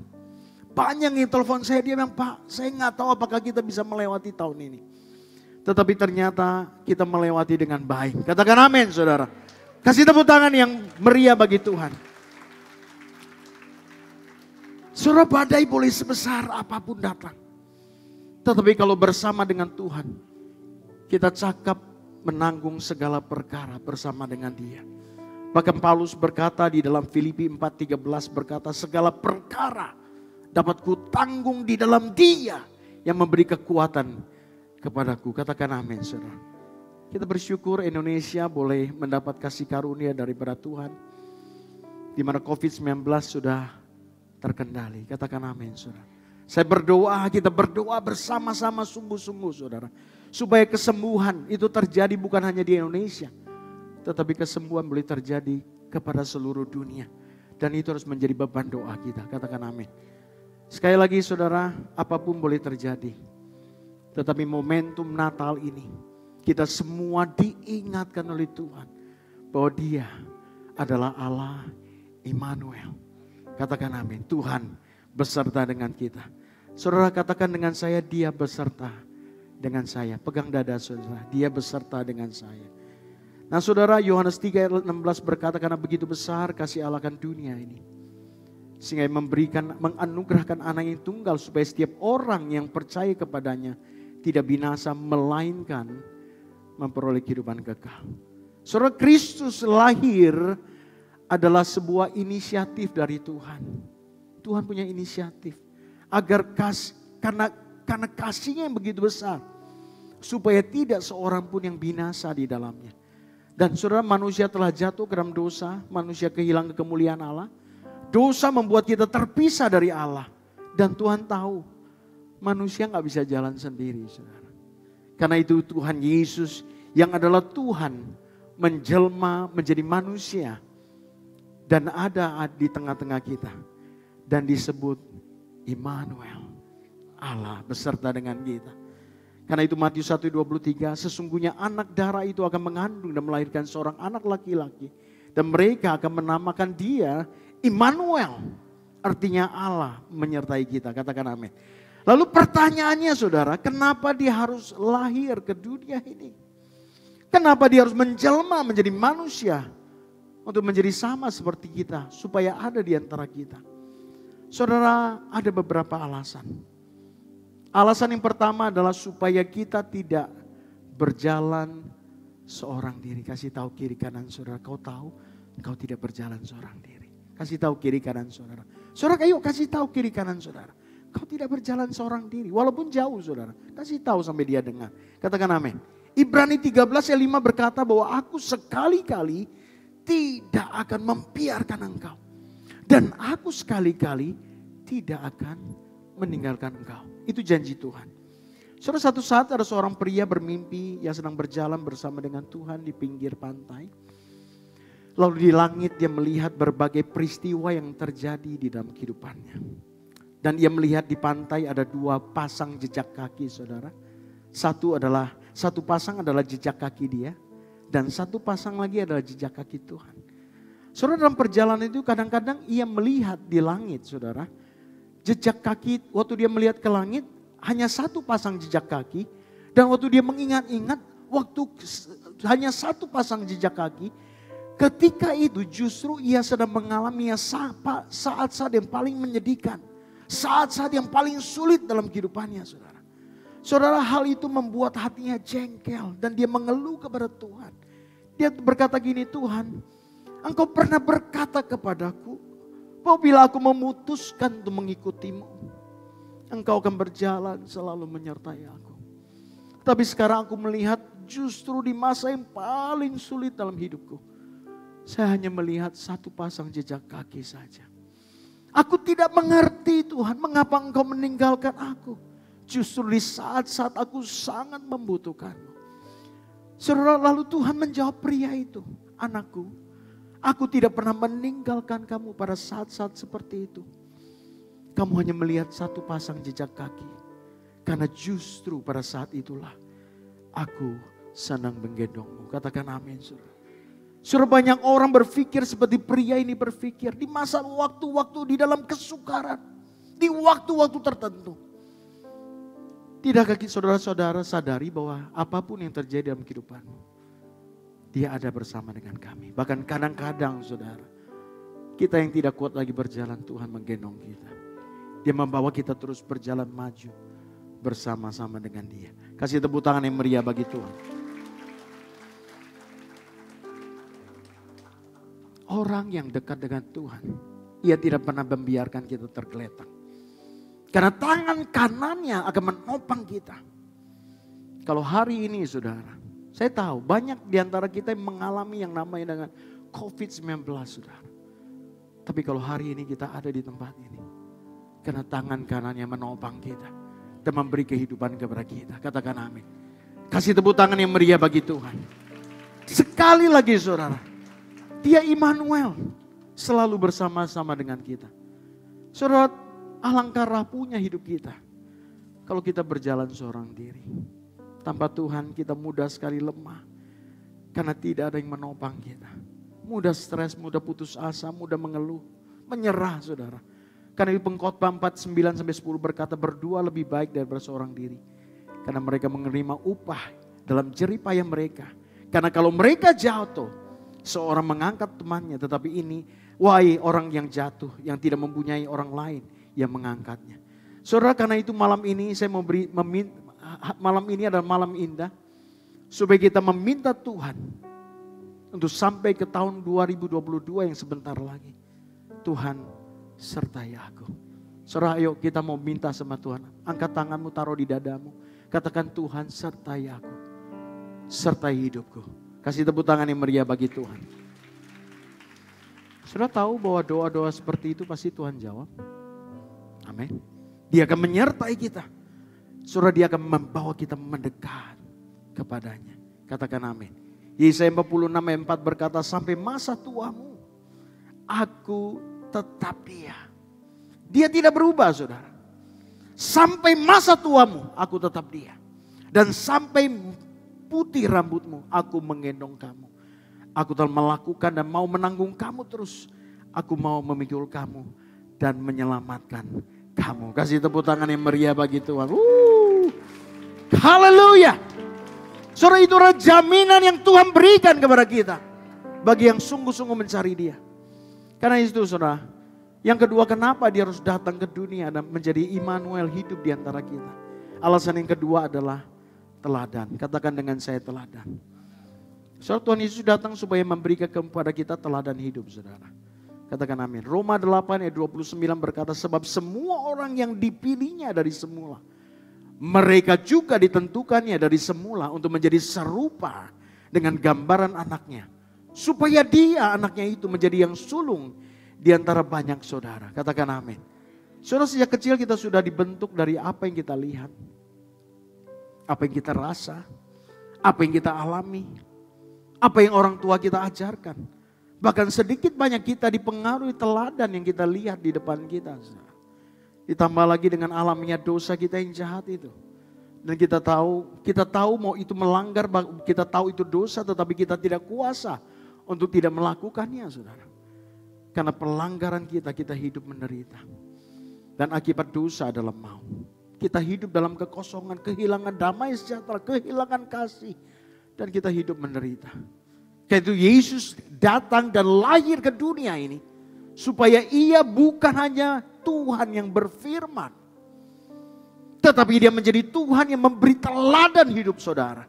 Banyak yang telepon saya, dia bilang, Pak, saya nggak tahu apakah kita bisa melewati tahun ini. Tetapi ternyata kita melewati dengan baik. Katakan amin, saudara. Kasih tepuk tangan yang meriah bagi Tuhan. Saudara, badai boleh sebesar apapun datang. Tetapi kalau bersama dengan Tuhan, kita cakap menanggung segala perkara bersama dengan Dia. Bahkan Paulus berkata di dalam Filipi 4:13 berkata, segala perkara dapat ku tanggung di dalam Dia yang memberi kekuatan kepadaku. Katakan amin, saudara. Kita bersyukur Indonesia boleh mendapat kasih karunia daripada Tuhan, di mana COVID-19 sudah terkendali. Katakan amin, saudara. Saya berdoa, kita berdoa bersama-sama sungguh-sungguh, saudara, supaya kesembuhan itu terjadi bukan hanya di Indonesia, tetapi kesembuhan boleh terjadi kepada seluruh dunia. Dan itu harus menjadi beban doa kita. Katakan amin. Sekali lagi saudara, apapun boleh terjadi. Tetapi momentum Natal ini, kita semua diingatkan oleh Tuhan bahwa Dia adalah Allah Immanuel. Katakan amin. Tuhan beserta dengan kita. Saudara, katakan dengan saya, Dia beserta dengan saya. Pegang dada saudara, Dia beserta dengan saya. Nah saudara, Yohanes 3 ayat 16 berkata, karena begitu besar kasih Allah akan dunia ini, sehingga menganugerahkan anak yang tunggal, supaya setiap orang yang percaya kepadanya tidak binasa, melainkan memperoleh kehidupan kekal. Saudara, Kristus lahir adalah sebuah inisiatif dari Tuhan. Tuhan punya inisiatif agar karena kasihnya yang begitu besar, supaya tidak seorang pun yang binasa di dalamnya. Dan saudara, manusia telah jatuh ke dalam dosa, manusia kehilangan kemuliaan Allah. Dosa membuat kita terpisah dari Allah. Dan Tuhan tahu manusia gak bisa jalan sendiri, saudara. Karena itu Tuhan Yesus yang adalah Tuhan menjelma menjadi manusia dan ada di tengah-tengah kita. Dan disebut Immanuel, Allah beserta dengan kita. Karena itu Matius 1:23, sesungguhnya anak darah itu akan mengandung dan melahirkan seorang anak laki-laki. Dan mereka akan menamakan dia Immanuel. Artinya Allah menyertai kita, katakan amin. Lalu pertanyaannya saudara, kenapa dia harus lahir ke dunia ini? Kenapa dia harus menjelma menjadi manusia? Untuk menjadi sama seperti kita, supaya ada di antara kita. Saudara, ada beberapa alasan. Alasan yang pertama adalah supaya kita tidak berjalan seorang diri. Kasih tahu kiri kanan saudara, kau tahu engkau tidak berjalan seorang diri. Kasih tahu kiri kanan saudara. Saudara, ayo kasih tahu kiri kanan saudara. Kau tidak berjalan seorang diri, walaupun jauh saudara. Kasih tahu sampai dia dengar. Katakan amin. Ibrani 13 ayat 5 berkata bahwa aku sekali-kali tidak akan membiarkan engkau. Dan aku sekali-kali tidak akan meninggalkan engkau. Itu janji Tuhan. Saudara, satu saat ada seorang pria bermimpi yang sedang berjalan bersama dengan Tuhan di pinggir pantai. Lalu di langit dia melihat berbagai peristiwa yang terjadi di dalam kehidupannya. Dan ia melihat di pantai ada dua pasang jejak kaki, saudara. Satu pasang adalah jejak kaki dia. Dan satu pasang lagi adalah jejak kaki Tuhan. Saudara, dalam perjalanan itu kadang-kadang ia melihat di langit, saudara. Jejak kaki, waktu dia melihat ke langit, hanya satu pasang jejak kaki. Dan waktu dia mengingat-ingat, waktu hanya satu pasang jejak kaki, ketika itu justru ia sedang mengalami saat-saat yang paling menyedihkan. Saat-saat yang paling sulit dalam kehidupannya, saudara. Saudara, hal itu membuat hatinya jengkel dan dia mengeluh kepada Tuhan. Dia berkata gini, Tuhan, Engkau pernah berkata kepadaku, bahwa bila aku memutuskan untuk mengikutimu, Engkau akan berjalan selalu menyertai aku. Tapi sekarang aku melihat justru di masa yang paling sulit dalam hidupku, saya hanya melihat satu pasang jejak kaki saja. Aku tidak mengerti Tuhan, mengapa Engkau meninggalkan aku. Justru di saat-saat aku sangat membutuhkanmu. Saudara, lalu Tuhan menjawab pria itu, anakku, aku tidak pernah meninggalkan kamu pada saat-saat seperti itu. Kamu hanya melihat satu pasang jejak kaki. Karena justru pada saat itulah aku senang menggendongmu. Katakan amin, saudara. Saudara, banyak orang berpikir seperti pria ini berpikir di masa waktu-waktu di dalam kesukaran, di waktu-waktu tertentu. Tidakkah saudara-saudara sadari bahwa apapun yang terjadi dalam kehidupanmu, Dia ada bersama dengan kami. Bahkan kadang-kadang saudara, kita yang tidak kuat lagi berjalan, Tuhan menggendong kita. Dia membawa kita terus berjalan maju bersama-sama dengan Dia. Kasih tepuk tangan yang meriah bagi Tuhan. Orang yang dekat dengan Tuhan, Ia tidak pernah membiarkan kita tergeletak. Karena tangan kanannya akan menopang kita. Kalau hari ini saudara, saya tahu banyak di antara kita yang mengalami yang namanya dengan COVID-19 saudara. Tapi kalau hari ini kita ada di tempat ini, karena tangan kanannya menopang kita dan memberi kehidupan kepada kita. Katakan amin. Kasih tepuk tangan yang meriah bagi Tuhan. Sekali lagi saudara, Dia Immanuel, selalu bersama-sama dengan kita. Saudara, alangkah rapuhnya hidup kita kalau kita berjalan seorang diri. Tanpa Tuhan kita mudah sekali lemah, karena tidak ada yang menopang kita. Mudah stres, mudah putus asa, mudah mengeluh, menyerah saudara. Karena di Pengkhotbah 4:9-10 berkata, berdua lebih baik daripada seorang diri. Karena mereka menerima upah dalam jerih payah mereka. Karena kalau mereka jatuh, seorang mengangkat temannya, tetapi ini, wahai orang yang jatuh, yang tidak mempunyai orang lain yang mengangkatnya. Saudara, karena itu malam ini saya mau malam ini adalah malam indah, supaya kita meminta Tuhan untuk sampai ke tahun 2022 yang sebentar lagi. Tuhan, sertai aku. Saudara, ayo kita mau minta sama Tuhan. Angkat tanganmu, taruh di dadamu. Katakan, Tuhan sertai aku, sertai hidupku. Kasih tepuk tangan yang meriah bagi Tuhan. Saudara tahu bahwa doa-doa seperti itu pasti Tuhan jawab. Amin. Dia akan menyertai kita. Saudara, Dia akan membawa kita mendekat kepadanya. Katakan amin. Yesaya 46:4 berkata, sampai masa tuamu, aku tetap Dia. Dia tidak berubah saudara. Sampai masa tuamu, aku tetap Dia. Dan sampai putih rambutmu, aku menggendong kamu. Aku telah melakukan dan mau menanggung kamu terus. Aku mau memikul kamu dan menyelamatkan kamu. Kasih tepuk tangan yang meriah bagi Tuhan. Haleluya. Saudara, itu adalah jaminan yang Tuhan berikan kepada kita. Bagi yang sungguh-sungguh mencari Dia. Karena itu saudara. Yang kedua, kenapa Dia harus datang ke dunia dan menjadi Immanuel hidup di antara kita. Alasan yang kedua adalah teladan. Katakan dengan saya, teladan. Saudara, Tuhan Yesus datang supaya memberikan kepada kita teladan hidup saudara. Katakan amin. Roma 8:29 berkata, sebab semua orang yang dipilihnya dari semula, mereka juga ditentukannya dari semula untuk menjadi serupa dengan gambaran anaknya. Supaya Dia, anaknya itu, menjadi yang sulung di antara banyak saudara. Katakan amin. Saudara, sejak kecil kita sudah dibentuk dari apa yang kita lihat, apa yang kita rasa, apa yang kita alami, apa yang orang tua kita ajarkan. Bahkan sedikit banyak kita dipengaruhi teladan yang kita lihat di depan kita. Ditambah lagi dengan alaminya dosa kita yang jahat itu. Dan kita tahu mau itu melanggar, kita tahu itu dosa, tetapi kita tidak kuasa untuk tidak melakukannya saudara. Karena pelanggaran kita hidup menderita. Dan akibat dosa adalah maut. Kita hidup dalam kekosongan, kehilangan damai sejahtera, kehilangan kasih. Dan kita hidup menderita. Karena itu Yesus datang dan lahir ke dunia ini. Supaya Ia bukan hanya Tuhan yang berfirman. Tetapi Dia menjadi Tuhan yang memberi teladan hidup saudara.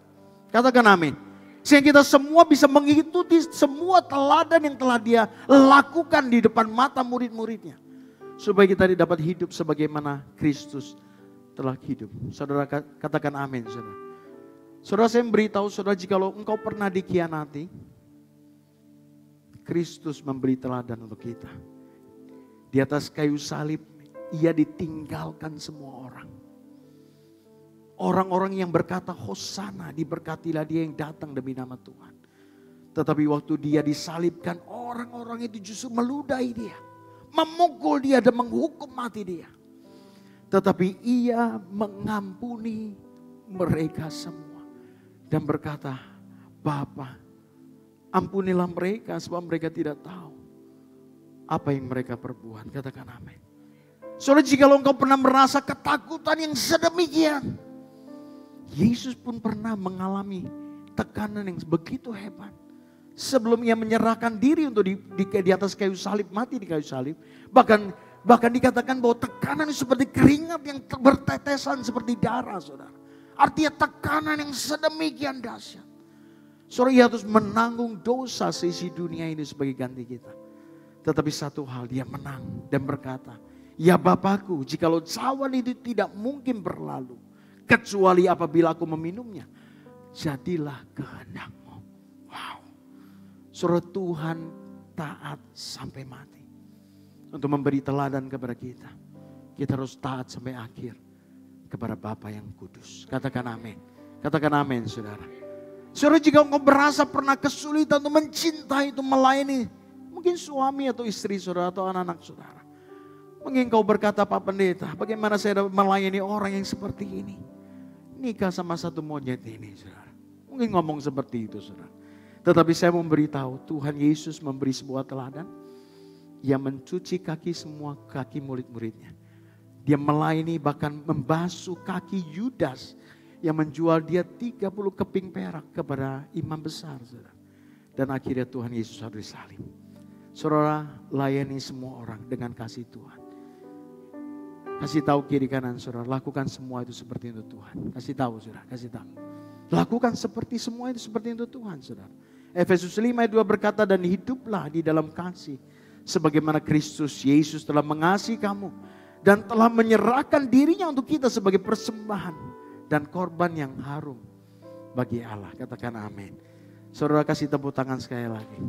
Katakan amin. Sehingga kita semua bisa mengikuti semua teladan yang telah Dia lakukan di depan mata murid-muridnya. Supaya kita dapat hidup sebagaimana Kristus telah hidup. Saudara katakan amin saudara. Saudara, saya memberitahu saudara, jikalau engkau pernah dikhianati, Kristus memberi teladan untuk kita. Di atas kayu salib, Ia ditinggalkan semua orang. Orang-orang yang berkata Hosana, diberkatilah dia yang datang demi nama Tuhan. Tetapi waktu Dia disalibkan, orang-orang itu justru meludahi Dia, memukul Dia dan menghukum mati Dia. Tetapi ia mengampuni mereka semua. Dan berkata, Bapa, ampunilah mereka sebab mereka tidak tahu apa yang mereka perbuat. Katakan amin. Saudara, jika engkau pernah merasa ketakutan yang sedemikian, Yesus pun pernah mengalami tekanan yang begitu hebat. Sebelum ia menyerahkan diri untuk di atas kayu salib, mati di kayu salib. Bahkan dikatakan bahwa tekanan seperti keringat yang bertetesan seperti darah, saudara. Artinya tekanan yang sedemikian dahsyat. Saudara, ia harus menanggung dosa seisi dunia ini sebagai ganti kita. Tetapi satu hal, dia menang dan berkata, ya Bapakku, jikalau cawan itu tidak mungkin berlalu, kecuali apabila aku meminumnya, jadilah kehendak-Mu. Wow. Saudara, Tuhan taat sampai mati. Untuk memberi teladan kepada kita. Kita harus taat sampai akhir kepada Bapa yang kudus. Katakan amin. Katakan amin, saudara. Saudara, jika engkau berasa pernah kesulitan untuk mencintai, untuk melayani, mungkin suami atau istri saudara atau anak-anak saudara. Mungkin engkau berkata, Pak Pendeta, bagaimana saya dapat melayani orang yang seperti ini? Nikah sama satu monyet ini, saudara. Mungkin ngomong seperti itu, saudara. Tetapi saya mau memberitahu, Tuhan Yesus memberi sebuah teladan. Ia mencuci kaki semua kaki murid-muridnya. Dia melayani bahkan membasuh kaki Yudas yang menjual dia 30 keping perak kepada imam besar, saudara. Dan akhirnya Tuhan Yesus harus disalib. Saudara, layani semua orang dengan kasih Tuhan. Kasih tahu kiri kanan saudara, lakukan semua itu seperti untuk Tuhan. Kasih tahu saudara, kasih tahu. Lakukan seperti semua itu seperti untuk Tuhan saudara. Efesus 5 ayat 2 berkata, dan hiduplah di dalam kasih. Sebagaimana Kristus Yesus telah mengasihi kamu. Dan telah menyerahkan dirinya untuk kita sebagai persembahan. Dan korban yang harum bagi Allah. Katakan amin. Saudara, kasih tepuk tangan sekali lagi.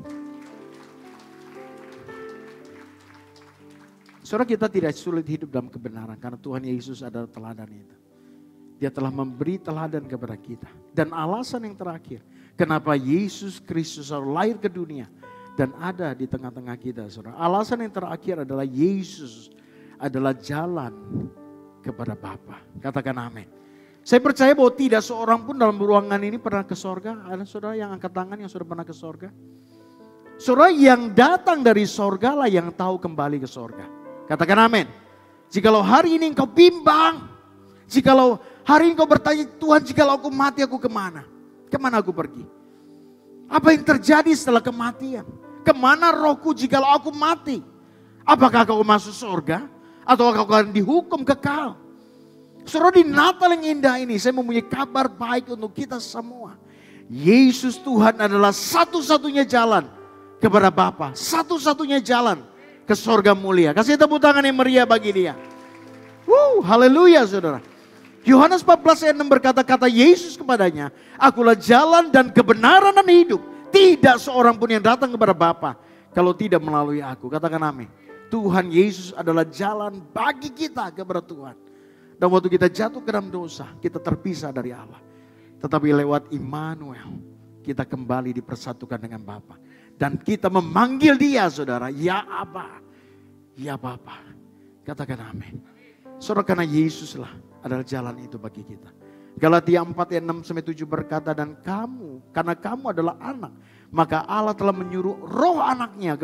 Saudara, kita tidak sulit hidup dalam kebenaran. Karena Tuhan Yesus adalah teladan itu. Dia telah memberi teladan kepada kita. Dan alasan yang terakhir. Kenapa Yesus Kristus harus lahir ke dunia. Dan ada di tengah-tengah kita, saudara. Alasan yang terakhir adalah Yesus adalah jalan kepada Bapa. Katakan amin. Saya percaya bahwa tidak seorang pun dalam ruangan ini pernah ke sorga. Ada saudara yang angkat tangan yang sudah pernah ke sorga? Saudara, yang datang dari sorga lah yang tahu kembali ke sorga. Katakan amin. Jikalau hari ini engkau bimbang. Jikalau hari ini engkau bertanya, Tuhan, jikalau aku mati aku kemana? Kemana aku pergi? Apa yang terjadi setelah kematian? Kemana rohku jikalau aku mati? Apakah kau masuk surga? Atau kau akan dihukum kekal? Saudara, di Natal yang indah ini saya mempunyai kabar baik untuk kita semua. Yesus Tuhan adalah satu-satunya jalan kepada Bapa. Satu-satunya jalan ke surga mulia. Kasih tepuk tangan yang meriah bagi dia. Haleluya saudara. Yohanes 14 ayat 6 berkata, kata Yesus kepadanya, akulah jalan dan kebenaran dan hidup. Tidak seorang pun yang datang kepada Bapa kalau tidak melalui aku. Katakan amin. Tuhan Yesus adalah jalan bagi kita kepada Tuhan. Dan waktu kita jatuh ke dalam dosa, kita terpisah dari Allah. Tetapi lewat Immanuel, kita kembali dipersatukan dengan Bapa. Dan kita memanggil dia saudara, ya Aba, ya Bapa. Katakan amin. Saudara, karena Yesuslah adalah jalan itu bagi kita. Galatia 4 ayat 6-7 berkata, dan kamu, karena kamu adalah anak, maka Allah telah menyuruh roh anaknya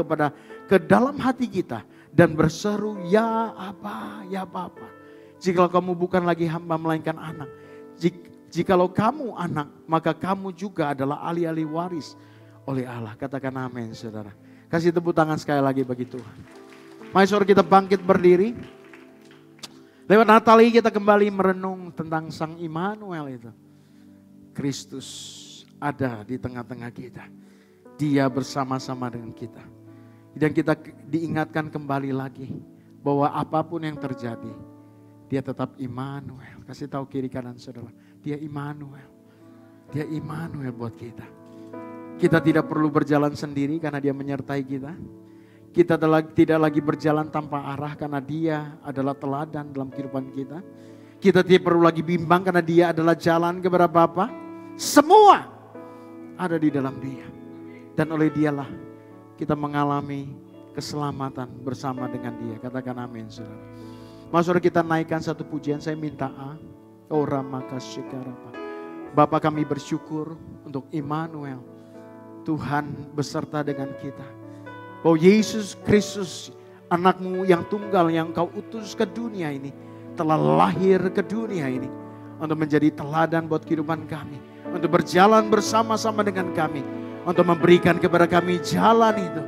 ke dalam hati kita. Dan berseru, ya Aba, ya Bapa. Jikalau kamu bukan lagi hamba melainkan anak. Jikalau kamu anak, maka kamu juga adalah ahli-ahli waris oleh Allah. Katakan amin saudara. Kasih tepuk tangan sekali lagi bagi Tuhan. Mari saudara kita bangkit berdiri. Lewat Natal ini kita kembali merenung tentang Sang Immanuel itu. Kristus ada di tengah-tengah kita. Dia bersama-sama dengan kita. Dan kita diingatkan kembali lagi bahwa apapun yang terjadi, dia tetap Immanuel. Kasih tahu kiri kanan saudara, dia Immanuel. Dia Immanuel buat kita. Kita tidak perlu berjalan sendiri karena dia menyertai kita. Kita tidak lagi berjalan tanpa arah karena dia adalah teladan dalam kehidupan kita. Kita tidak perlu lagi bimbang karena dia adalah jalan kepada Bapa. Semua ada di dalam dia. Dan oleh dialah kita mengalami keselamatan bersama dengan dia. Katakan amin saudara. Mari saudara kita naikkan satu pujian, saya minta Ora makasyikarapa. Bapa kami bersyukur untuk Immanuel, Tuhan beserta dengan kita. Oh Yesus Kristus, anakmu yang tunggal yang kau utus ke dunia ini, telah lahir ke dunia ini untuk menjadi teladan buat kehidupan kami, untuk berjalan bersama-sama dengan kami, untuk memberikan kepada kami jalan itu,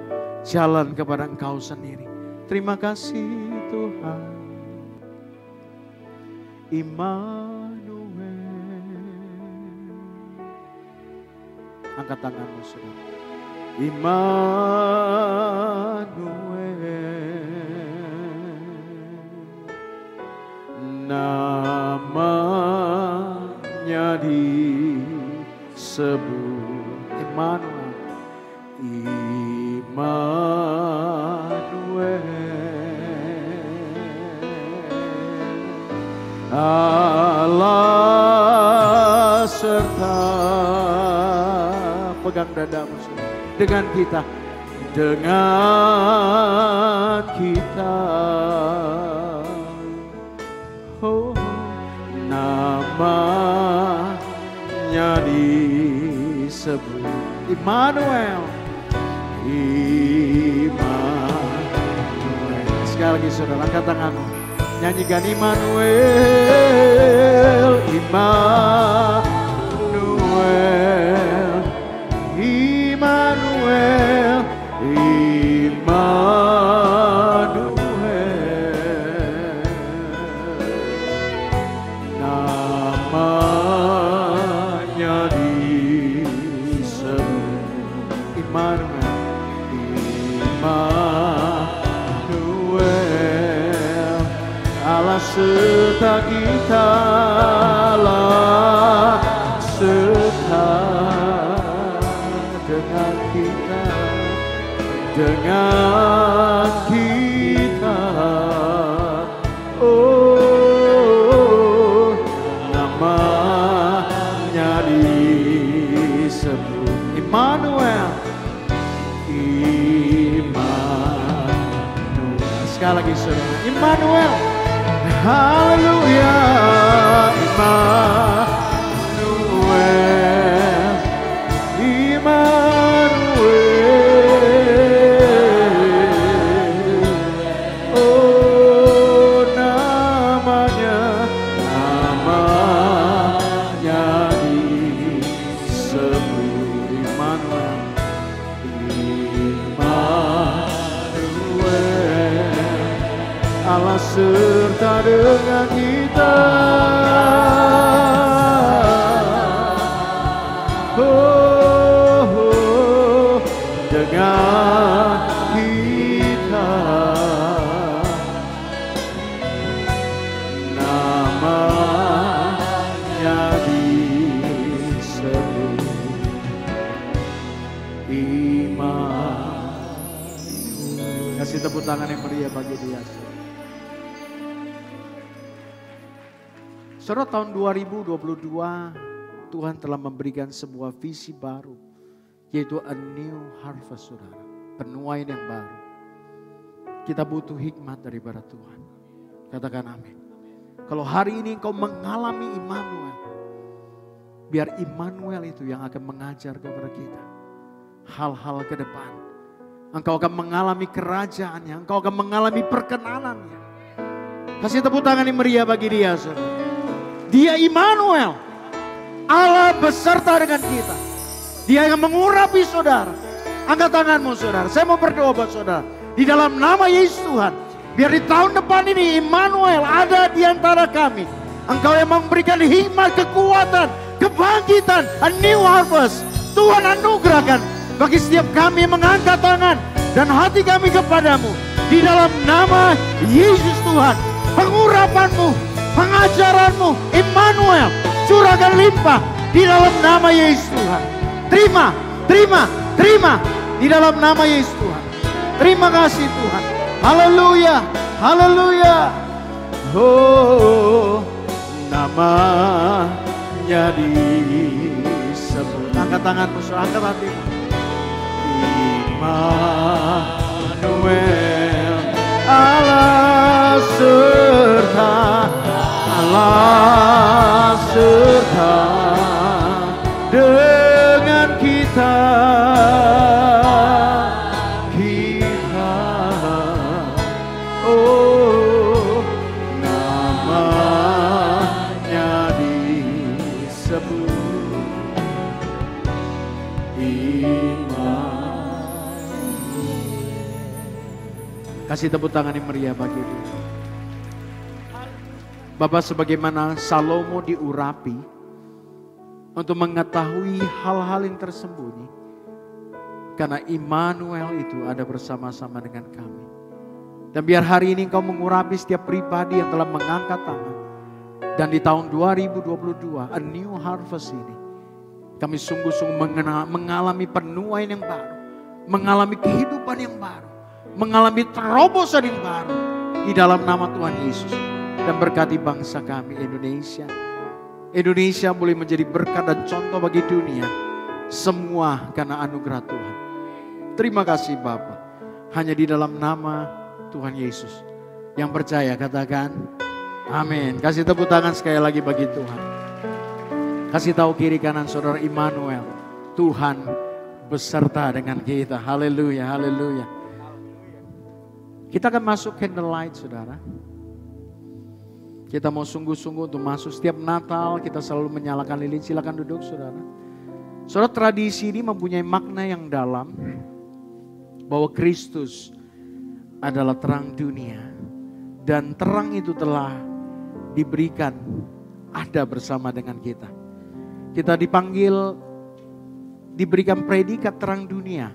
jalan kepada Engkau sendiri. Terima kasih Tuhan. Immanuel. Angkat tanganmu saudara. Immanuel. Namanya disebut Immanuel. Immanuel. Allah serta, pegang dadamu dengan kita, dengan kita. Oh, namanya disebut Immanuel. Immanuel. Sekali lagi saudara, angkat tanganmu. Nyanyikan Immanuel, Immanuel, Immanuel, Immanuel. Namanya disebut Immanuel, Immanuel. Allah serta kita, Allah serta dengan kita, dengan kita. Oh, namanya disebut Immanuel, Immanuel. Sekali lagi saudara, Immanuel. Haleluya, Immanuel, Immanuel. Oh namanya, namanya disebut Immanuel, Immanuel. Allah serta dengan kita. Oh, oh, dengan kita. Namanya disebut Immanuel. Kasih tepuk tangan yang meriah bagi dia. Saudara, tahun 2022 Tuhan telah memberikan sebuah visi baru, yaitu a new harvest saudara, penuaian yang baru. Kita butuh hikmat daripada Tuhan. Katakan amin. Kalau hari ini engkau mengalami Immanuel, biar Immanuel itu yang akan mengajar kepada kita hal-hal ke depan. Engkau akan mengalami kerajaannya, engkau akan mengalami perkenanannya. Kasih tepuk tangan yang meriah bagi dia saudara. Dia Immanuel, Allah beserta dengan kita. Dia yang mengurapi saudara. Angkat tanganmu saudara, saya mau berdoa buat saudara. Di dalam nama Yesus Tuhan, biar di tahun depan ini Immanuel ada di antara kami. Engkau yang memberikan hikmat, kekuatan, kebangkitan, a new harvest. Tuhan anugerahkan bagi setiap kami yang mengangkat tangan dan hati kami kepadamu. Di dalam nama Yesus Tuhan, pengurapanmu, pengajaranmu, Immanuel, curahkan limpah di dalam nama Yesus Tuhan. Terima, terima, terima di dalam nama Yesus Tuhan. Terima kasih Tuhan. Haleluya, haleluya. Oh, namanya disebut. Angkat tanganmu, angkat hatimu. Immanuel, Allah serta dengan kita. Oh, namanya disebut Kasih tepuk tangan yang meriah bagi dia. Bapak, sebagaimana Salomo diurapi untuk mengetahui hal-hal yang tersembunyi, karena Immanuel itu ada bersama-sama dengan kami. Dan biar hari ini Engkau mengurapi setiap pribadi yang telah mengangkat tangan. Dan di tahun 2022, a new harvest ini, kami sungguh-sungguh mengalami penuaian yang baru, mengalami kehidupan yang baru, mengalami terobosan yang baru di dalam nama Tuhan Yesus. Dan berkati bangsa kami Indonesia. Indonesia boleh menjadi berkat dan contoh bagi dunia. Semua karena anugerah Tuhan. Terima kasih Bapa. Hanya di dalam nama Tuhan Yesus. Yang percaya katakan amin. Kasih tepuk tangan sekali lagi bagi Tuhan. Kasih tahu kiri kanan saudara, Immanuel, Tuhan beserta dengan kita. Haleluya, haleluya. Kita akan masuk candlelight saudara. Kita mau sungguh-sungguh untuk masuk. Setiap Natal kita selalu menyalakan lilin. Silakan duduk saudara. Saudara, tradisi ini mempunyai makna yang dalam. Bahwa Kristus adalah terang dunia. Dan terang itu telah diberikan ada bersama dengan kita. Kita dipanggil, diberikan predikat terang dunia.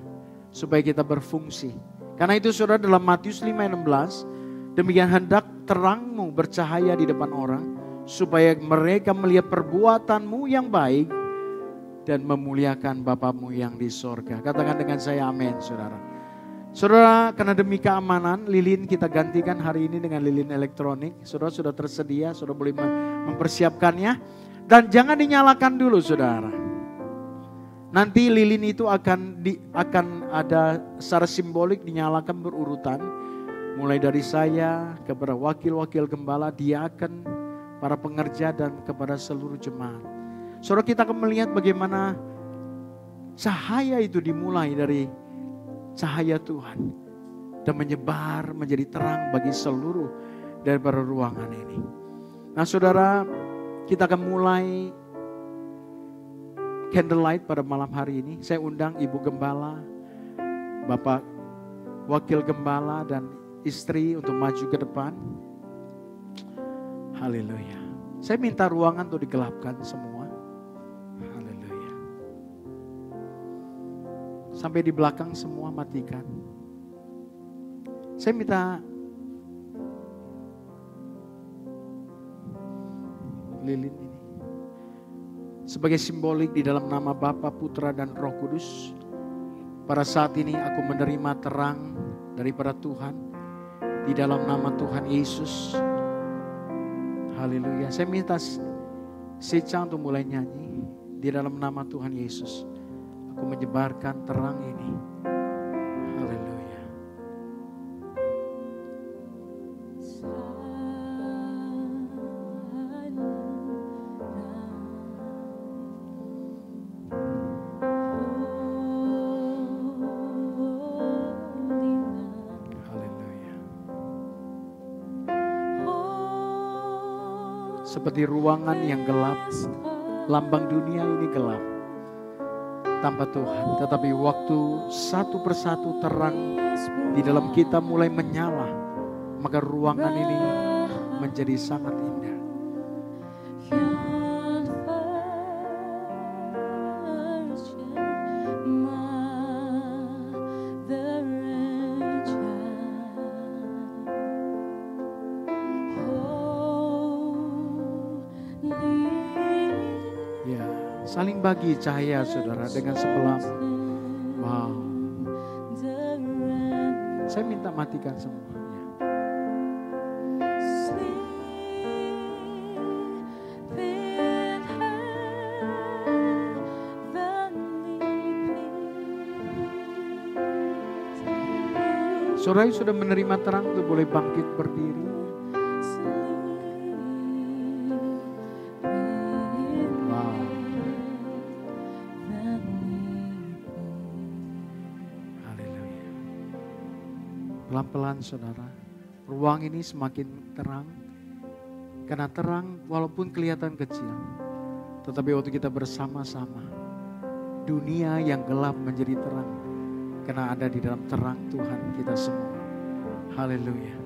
Supaya kita berfungsi. Karena itu saudara, dalam Matius 5:16. Demikian hendak terangmu bercahaya di depan orang, supaya mereka melihat perbuatanmu yang baik dan memuliakan Bapamu yang di sorga. Katakan dengan saya amin saudara. Saudara, karena demi keamanan, lilin kita gantikan hari ini dengan lilin elektronik. Saudara sudah tersedia, saudara boleh mempersiapkannya. Dan jangan dinyalakan dulu saudara. Nanti lilin itu akan ada secara simbolik dinyalakan berurutan. Mulai dari saya kepada wakil-wakil gembala, diaken, para pengerja dan kepada seluruh jemaat. Saudara, kita akan melihat bagaimana cahaya itu dimulai dari cahaya Tuhan. Dan menyebar menjadi terang bagi seluruh daripada ruangan ini. Nah saudara, kita akan mulai candlelight pada malam hari ini. Saya undang Ibu Gembala, Bapak Wakil Gembala dan istri untuk maju ke depan. Haleluya. Saya minta ruangan untuk digelapkan semua. Haleluya. Sampai di belakang semua matikan. Saya minta lilin ini sebagai simbolik di dalam nama Bapa, Putra dan Roh Kudus. Pada saat ini aku menerima terang daripada Tuhan. Di dalam nama Tuhan Yesus. Haleluya. Saya minta Seca untuk mulai nyanyi. Di dalam nama Tuhan Yesus. Aku menyebarkan terang ini. Haleluya. Seperti ruangan yang gelap, lambang dunia ini gelap tanpa Tuhan. Tetapi waktu satu persatu terang di dalam kita mulai menyala, maka ruangan ini menjadi sangat indah. Saling bagi cahaya saudara dengan sebelah. Wow. Saya minta matikan semuanya. Saudara sudah menerima terang itu boleh bangkit berdiri. Pelan-pelan saudara, ruang ini semakin terang. Karena terang walaupun kelihatan kecil, tetapi waktu kita bersama-sama, dunia yang gelap menjadi terang. Karena ada di dalam terang Tuhan kita semua. Haleluya.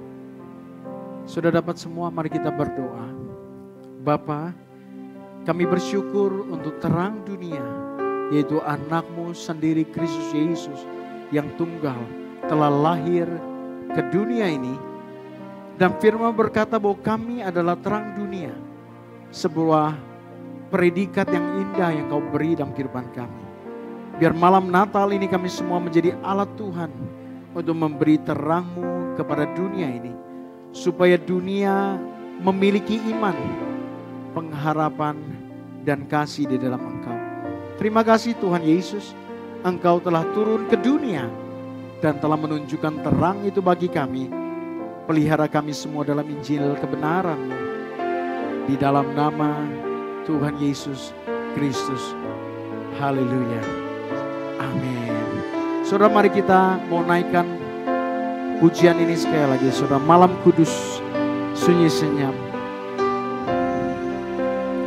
Sudah dapat semua, mari kita berdoa. Bapa, kami bersyukur untuk terang dunia, yaitu anak-Mu sendiri Kristus Yesus yang tunggal telah lahir ke dunia ini. Dan firman berkata bahwa kami adalah terang dunia. Sebuah predikat yang indah yang Kau beri dalam kehidupan kami. Biar malam Natal ini kami semua menjadi alat Tuhan untuk memberi terang-Mu kepada dunia ini. Supaya dunia memiliki iman, pengharapan, dan kasih di dalam Engkau. Terima kasih Tuhan Yesus, Engkau telah turun ke dunia dan telah menunjukkan terang itu bagi kami. Pelihara kami semua dalam Injil kebenaran-Mu. Di dalam nama Tuhan Yesus Kristus. Haleluya. Amin. Saudara, mari kita mau naikkan pujian ini sekali lagi. Saudara, malam kudus, sunyi senyap.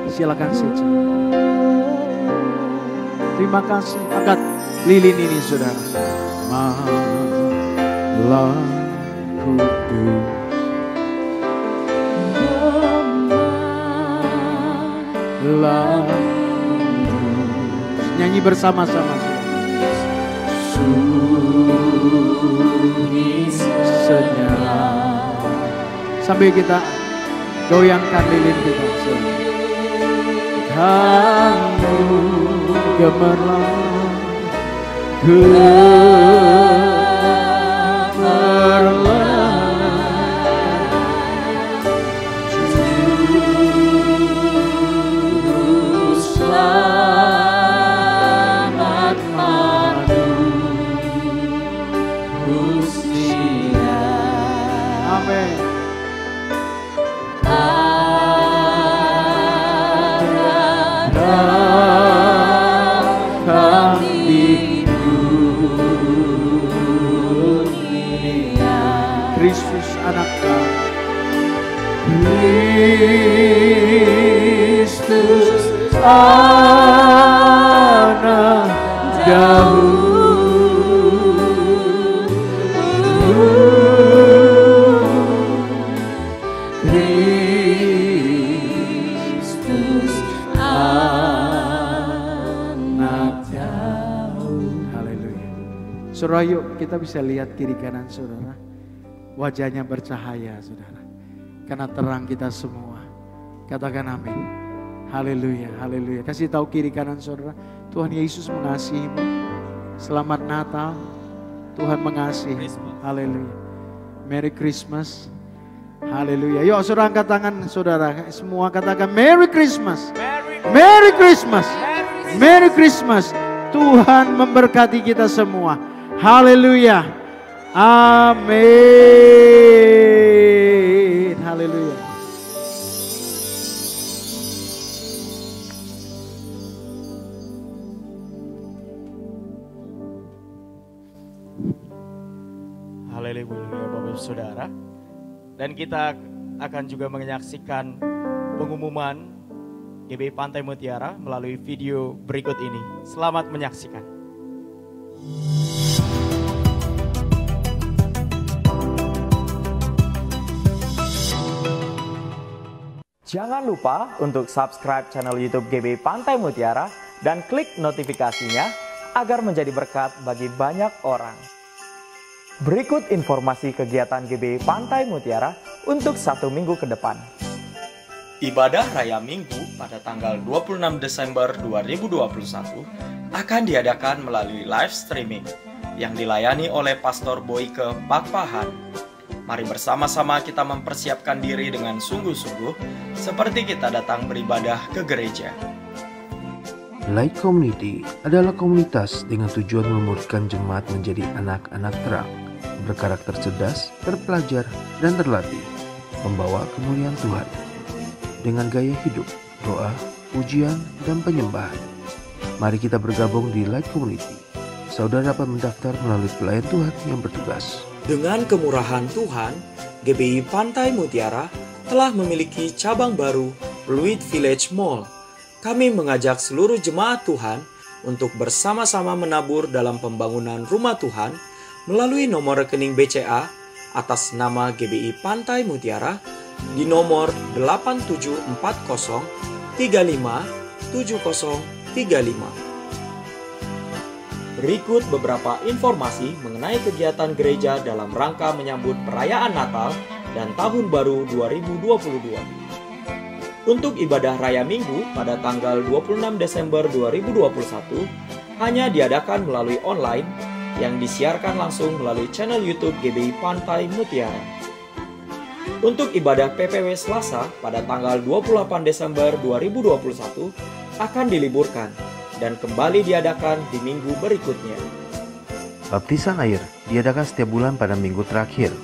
Silakan saja. Terima kasih. Angkat lilin ini saudara. Malam kudus, malam kudus. Nyanyi bersama-sama. Sunyi senyap. Sambil kita goyangkan lilin kita. Kamu gemerlap, Juru selamat madu usia. Amin. Kristus anak Allah, Kristus anak Daud, Kristus anak Daud. Haleluya. Saudara, yuk kita bisa lihat kiri kanan saudara. Wajahnya bercahaya saudara. Karena terang kita semua. Katakan amin. Haleluya, haleluya. Kasih tahu kiri kanan saudara, Tuhan Yesus mengasihimu. Selamat Natal. Tuhan mengasihi. Haleluya. Merry Christmas. Haleluya. Yuk saudara, angkat tangan saudara. Semua katakan Merry Christmas. Merry Christmas. Merry Christmas. Tuhan memberkati kita semua. Haleluya. Amin. Haleluya. Haleluya Bapak Saudara. Dan kita akan juga menyaksikan pengumuman GBI Pantai Mutiara melalui video berikut ini. Selamat menyaksikan. Jangan lupa untuk subscribe channel YouTube GBI Pantai Mutiara dan klik notifikasinya agar menjadi berkat bagi banyak orang. Berikut informasi kegiatan GBI Pantai Mutiara untuk 1 minggu ke depan. Ibadah Raya Minggu pada tanggal 26 Desember 2021 akan diadakan melalui live streaming yang dilayani oleh Pastor Boyke Pakpahan. Mari bersama-sama kita mempersiapkan diri dengan sungguh-sungguh seperti kita datang beribadah ke gereja. Light Community adalah komunitas dengan tujuan memuridkan jemaat menjadi anak-anak terang, berkarakter cerdas, terpelajar, dan terlatih, membawa kemuliaan Tuhan. Dengan gaya hidup, doa, pujian, dan penyembahan. Mari kita bergabung di Light Community. Saudara dapat mendaftar melalui pelayan Tuhan yang bertugas. Dengan kemurahan Tuhan, GBI Pantai Mutiara telah memiliki cabang baru, Pluit Village Mall. Kami mengajak seluruh jemaat Tuhan untuk bersama-sama menabur dalam pembangunan rumah Tuhan melalui nomor rekening BCA atas nama GBI Pantai Mutiara di nomor 8740357035. Berikut beberapa informasi mengenai kegiatan gereja dalam rangka menyambut perayaan Natal dan Tahun Baru 2022. Untuk ibadah Raya Minggu pada tanggal 26 Desember 2021 hanya diadakan melalui online yang disiarkan langsung melalui channel YouTube GBI Pantai Mutiara. Untuk ibadah PPW Selasa pada tanggal 28 Desember 2021 akan diliburkan dan kembali diadakan di minggu berikutnya. Baptisan air diadakan setiap bulan pada minggu terakhir.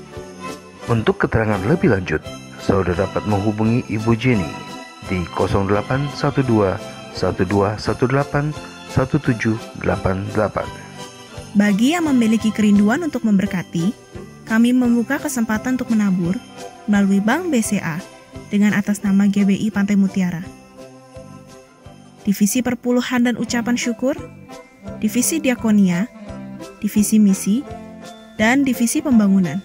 Untuk keterangan lebih lanjut, saudara dapat menghubungi Ibu Jenny di 0812 1218 1788. Bagi yang memiliki kerinduan untuk memberkati, kami membuka kesempatan untuk menabur melalui Bank BCA dengan atas nama GBI Pantai Mutiara. Divisi Perpuluhan dan Ucapan Syukur, Divisi Diakonia, Divisi Misi, dan Divisi Pembangunan.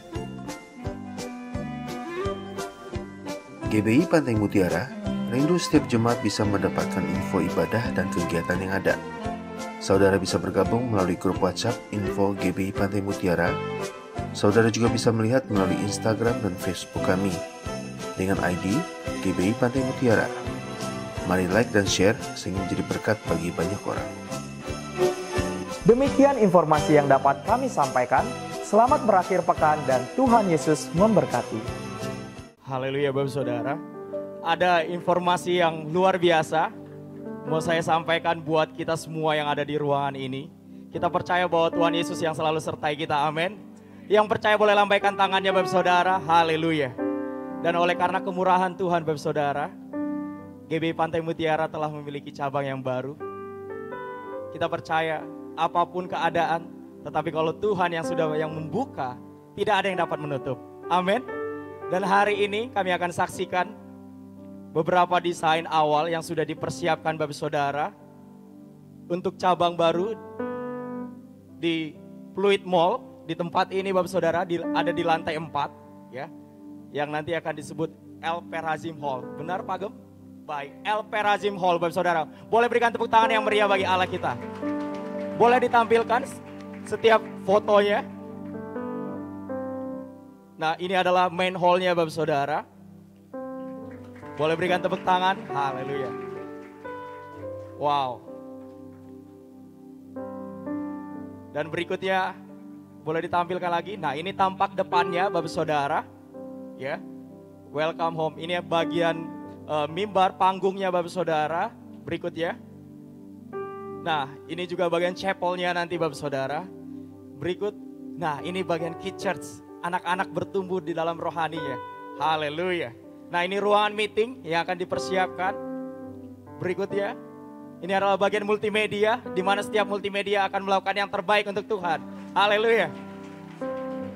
GBI Pantai Mutiara rindu setiap jemaat bisa mendapatkan info ibadah dan kegiatan yang ada. Saudara bisa bergabung melalui grup WhatsApp info GBI Pantai Mutiara. Saudara juga bisa melihat melalui Instagram dan Facebook kami dengan ID GBI Pantai Mutiara. Mari like dan share sehingga menjadi berkat bagi banyak orang. Demikian informasi yang dapat kami sampaikan. Selamat berakhir pekan dan Tuhan Yesus memberkati. Haleluya Bapak Saudara. Ada informasi yang luar biasa mau saya sampaikan buat kita semua yang ada di ruangan ini. Kita percaya bahwa Tuhan Yesus yang selalu sertai kita, amin. Yang percaya boleh lambaikan tangannya Bapak Saudara, haleluya. Dan oleh karena kemurahan Tuhan Bapak Saudara, GBI Pantai Mutiara telah memiliki cabang yang baru. Kita percaya apapun keadaan, tetapi kalau Tuhan yang sudah membuka, tidak ada yang dapat menutup. Amin. Dan hari ini kami akan saksikan beberapa desain awal yang sudah dipersiapkan Bapak Saudara untuk cabang baru di Pluit Mall. Di tempat ini Bapak Saudara ada di lantai 4 ya, yang nanti akan disebut El Perazim Hall. Benar Pak Gem? Baik, El Perazim Hall Bapak Saudara. Boleh berikan tepuk tangan yang meriah bagi Allah kita. Boleh ditampilkan setiap fotonya. Nah ini adalah main hallnya Bapak Saudara. Boleh berikan tepuk tangan. Haleluya. Wow. Dan berikutnya boleh ditampilkan lagi. Nah ini tampak depannya Bapak Saudara. Ya, welcome home. Ini bagian mimbar panggungnya Bapak Saudara. Berikutnya. Nah ini juga bagian chapelnya nanti Bapak Saudara. Berikut. Nah ini bagian Kids Church. Anak-anak bertumbuh di dalam rohaninya. Haleluya. Nah ini ruangan meeting yang akan dipersiapkan. Berikutnya. Ini adalah bagian multimedia. Di mana setiap multimedia akan melakukan yang terbaik untuk Tuhan. Haleluya.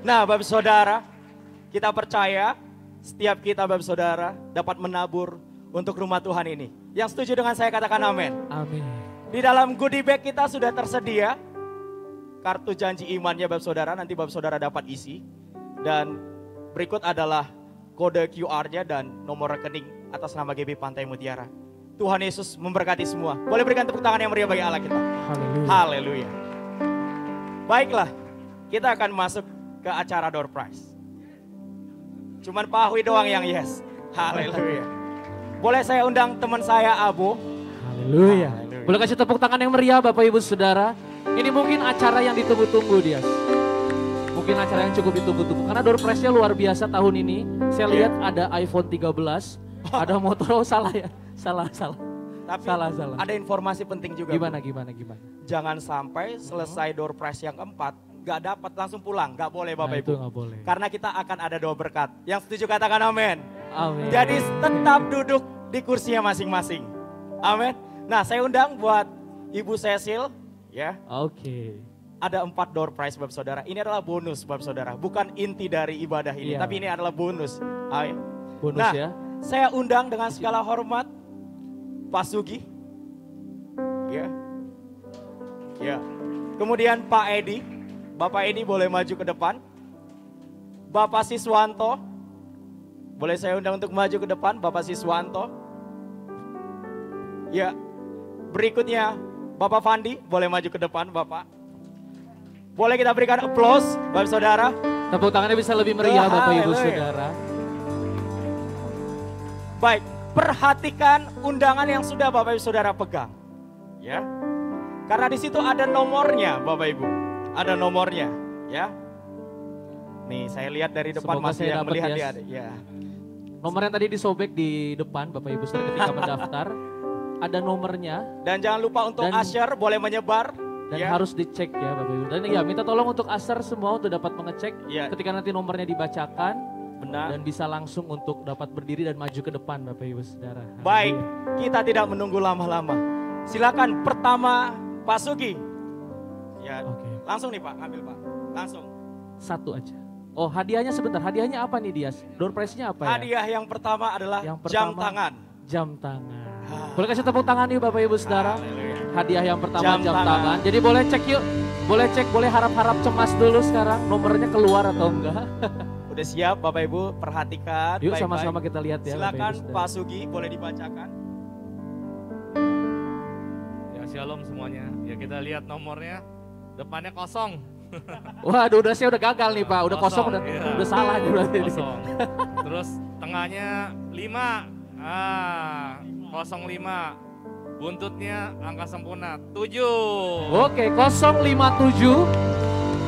Nah Bapak Saudara. Kita percaya. Setiap kita Bapak Saudara dapat menabur untuk rumah Tuhan ini. Yang setuju dengan saya katakan amin. Amin. Di dalam goodie bag kita sudah tersedia kartu janji imannya Bapak Saudara. Nanti Bapak Saudara dapat isi. Dan berikut adalah kode QR-nya dan nomor rekening atas nama GBI Pantai Mutiara. Tuhan Yesus memberkati semua. Boleh berikan tepuk tangan yang meriah bagi Allah kita. Haleluya. Haleluya. Baiklah, kita akan masuk ke acara door prize. Cuman Pak Hui doang yang yes. Haleluya. Boleh saya undang teman saya Abu. Haleluya. Boleh kasih tepuk tangan yang meriah Bapak Ibu Saudara. Ini mungkin acara yang ditunggu-tunggu dia. Mungkin acara yang cukup ditunggu-tunggu. Karena door prize-nya luar biasa tahun ini. Saya lihat ada iPhone 13. Ada Motorola, salah ya. Salah. Tapi salah. Ada informasi penting juga. Gimana? Jangan sampai selesai door prize yang keempat. Gak dapat langsung pulang, gak boleh Bapak Ibu. Itu gak boleh. Karena kita akan ada doa berkat. Yang setuju katakan amin. Amin. Jadi tetap duduk di kursinya masing-masing. Amin. Nah saya undang buat Ibu Cecil ya. Oke. ada 4 door prize Bapak Saudara. Ini adalah bonus Bapak Saudara, bukan inti dari ibadah ini, tapi ini adalah bonus. Bonus nah, ya. Saya undang dengan segala hormat Pak Sugi. Ya. Ya. Kemudian Pak Edi. Bapak Edi boleh maju ke depan. Bapak Siswanto. Boleh saya undang untuk maju ke depan, Bapak Siswanto. Ya. Berikutnya Bapak Fandi, boleh maju ke depan, Bapak. Boleh kita berikan aplaus, Bapak Saudara. Tepuk tangannya bisa lebih meriah, Bapak Ibu Saudara. Baik, perhatikan undangan yang sudah Bapak Ibu Saudara pegang. Ya. Karena di situ ada nomornya, Bapak Ibu. Ada nomornya, ya. Nih, saya lihat dari depan. Semoga masih saya yang dapat, melihat ya. dia. Ya. Nomor yang tadi disobek di depan Bapak Ibu Saudara ketika mendaftar. Ada nomornya. Dan jangan lupa untuk usher boleh menyebar. Dan ya. harus dicek ya Bapak Ibu. Dan ya minta tolong untuk usher semua untuk dapat mengecek. Ya. Ketika nanti nomornya dibacakan. Benar. Dan bisa langsung untuk dapat berdiri dan maju ke depan Bapak Ibu Saudara. Baik, kita tidak menunggu lama-lama. Silakan pertama Pak Sugi. Ya, langsung nih Pak, ambil Pak. Langsung. Satu aja. Oh hadiahnya sebentar, hadiahnya apa nih Dias? Door prize-nya apa ya? Hadiah yang pertama adalah jam tangan. Jam tangan. Boleh kasih tepuk tangan yuk Bapak Ibu Saudara. Hadiah yang pertama jam tangan. Jadi boleh cek yuk. Boleh cek, boleh harap-harap cemas dulu sekarang. Nomornya keluar atau enggak. Udah siap Bapak Ibu, perhatikan. Yuk sama-sama kita lihat ya. Silakan Pak Sugi, boleh dibacakan. Ya shalom semuanya. Ya kita lihat nomornya. Depannya kosong. Waduh, saya udah gagal nih Pak. Udah kosong, udah salah nih berarti. Kosong. Terus tengahnya 5. 05. Buntutnya angka sempurna 7. Oke, 057.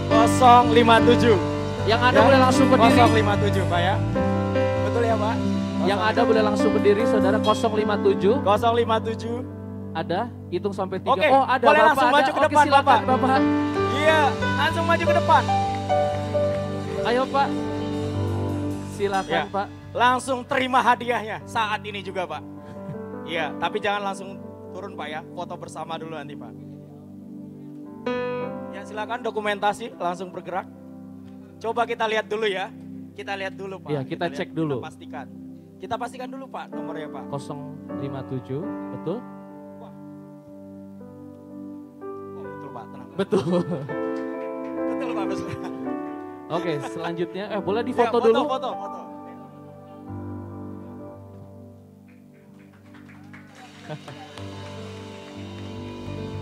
057. Yang ada boleh langsung berdiri. 057 Pak ya. Betul ya Pak? Yang ada boleh langsung berdiri Saudara. 057. 057. Ada, hitung sampai 3. Oke, oh ada boleh Bapak, langsung maju ke depan silakan, Bapak. Iya, langsung maju ke depan. Ayo Pak. Silakan Ya. Pak. Langsung terima hadiahnya saat ini juga Pak. Iya, tapi jangan langsung turun Pak ya. Foto bersama dulu nanti Pak. Ya silakan dokumentasi langsung bergerak. Coba kita lihat dulu ya. Kita lihat dulu Pak. Iya, kita cek dulu. Kita pastikan. Kita pastikan dulu Pak nomornya Pak. 057, betul? Betul Pak, tenang. Betul. Betul Pak, betul. Oke, selanjutnya boleh difoto ya, dulu. Foto.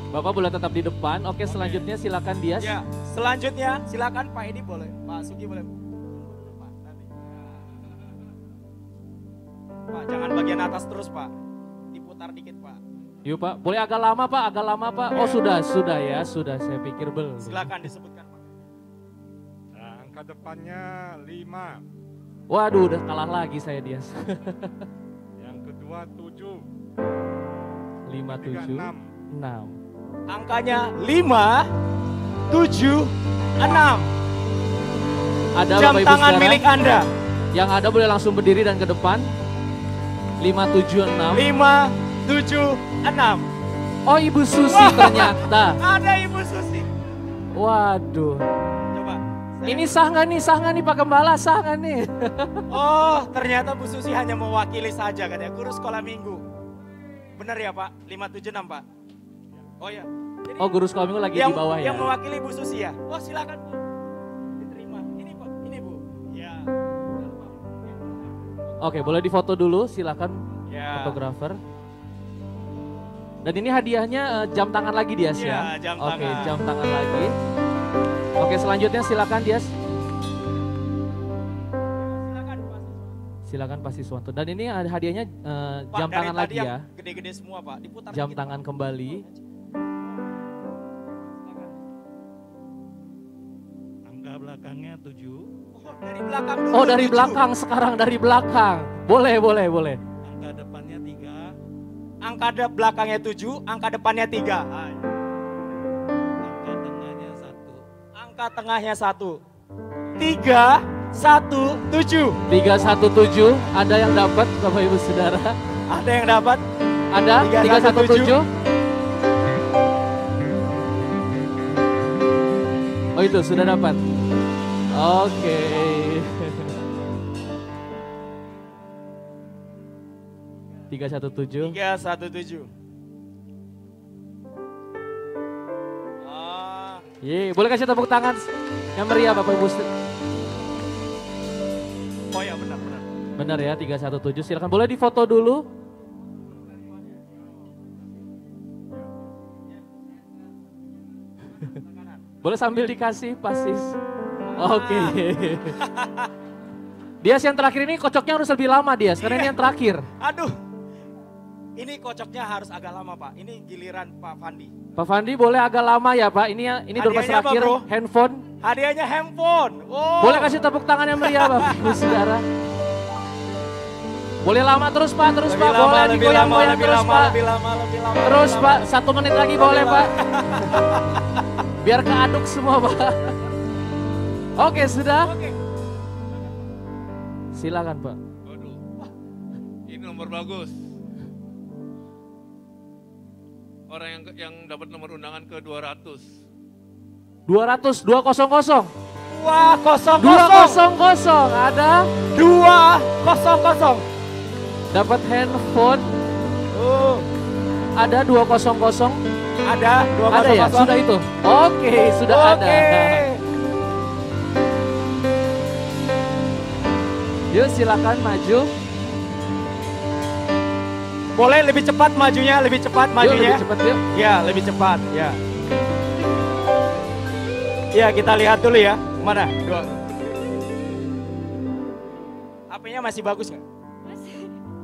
Bapak boleh tetap di depan. Oke, selanjutnya silakan Dias. Ya, selanjutnya silakan Pak Edi boleh. Pak Sugi boleh. Pak, jangan bagian atas terus Pak. Diputar dikit Pak. Yuk Pak, boleh agak lama Pak, agak lama Pak. Oh sudah ya, sudah saya pikir belum. Silakan disebutkan Pak. Nah, angka depannya 5. Waduh, udah kalah lagi saya Dias. Yang kedua 7. 57, 6. Angkanya 5, 7, 6. Ada jam Bapak Ibu tangan Saudara, milik Anda. Yang ada boleh langsung berdiri dan ke depan. 576. 576. Oh Ibu Susi ternyata. Ada Ibu Susi. Waduh. Coba. Ini sah nggak nih Pak Gembala, sah nggak nih? Oh ternyata Bu Susi hanya mewakili saja katanya, guru sekolah minggu. Benar ya Pak? 576 Pak? Oh ya. Oh guru sekolah minggu lagi yang, di bawah ya? Yang mewakili Bu Susi ya? Oh silakan Bu. Diterima. Ini Pak, ini Bu. Ya. Oke, boleh difoto dulu, silakan Ya. fotografer. Dan ini hadiahnya jam tangan lagi Dias ya? Jam Oke, tangan. jam tangan lagi. Oke, selanjutnya silakan Dias. Silakan Pak Siswanto. Dan ini hadiahnya Pak, jam dari tangan tadi lagi yang ya? Gede-gede semua Pak, diputar Jam dikit, tangan Pak. kembali. Angka belakangnya 7. Dari belakang dulu. Oh dari belakang, sekarang dari belakang. Boleh. Angka depannya 3. Angka belakangnya 7, angka depannya 3. Angka tengahnya 1. Angka tengahnya 1. 3, 1, 7. 317, ada yang dapat Bapak Ibu Saudara? Ada yang dapat? Ada 317. Oh itu sudah dapat. Oke. Tiga 317. 317. Boleh kasih tepuk tangan yang meriah Bapak Ibu. Oh ya benar. Benar ya 317. Silakan boleh difoto dulu. Boleh sambil dikasih pasis. Oke. Dias yang terakhir ini kocoknya harus lebih lama Dias, karena ini yang terakhir. Aduh, ini kocoknya harus agak lama Pak. Ini giliran Pak Fandi. Pak Fandi boleh agak lama ya Pak. Ini dompet terakhir, bro? handphone. Hadiahnya handphone. Oh. Boleh kasih tepuk tangan yang meriah Bapak Ibu Saudara. Boleh lama terus Pak, boleh digoyang-goyang terus Pak. Lebih lama. Terus Pak, 1 menit lagi boleh Pak. Biar keaduk semua Pak. Oke sudah. Silakan Pak. Waduh, ini nomor bagus. Orang yang dapat nomor undangan ke 200. 200. Wah, 000. 200 ada 200. Dapat handphone. Ada 200. Ada 200. Ada ya? Sudah itu. Oke, sudah ada. Yuk silakan maju. Boleh lebih cepat majunya, lebih cepat majunya. Lebih cepat yuk. Ya, lebih cepat, ya. Ya, kita lihat dulu ya. Mana? HP-nya masih bagus nggak?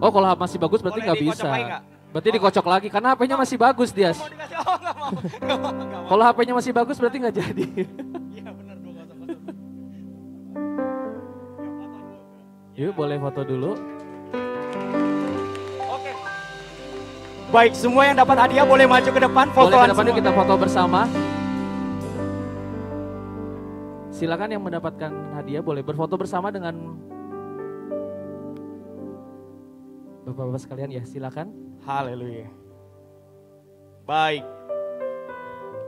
Oh, kalau masih bagus berarti nggak bisa. Berarti dikocok lagi, karena HP-nya masih bagus, Dias. Kalau HP-nya masih bagus berarti nggak jadi. Iya benar 200. Yuk, boleh foto dulu. Oke. Baik, semua yang dapat hadiah boleh maju ke depan, fotoan semua. Boleh ke depan, kita foto bersama. Silakan yang mendapatkan hadiah boleh berfoto bersama dengan Bapak-bapak sekalian ya, silakan. Haleluya. Baik.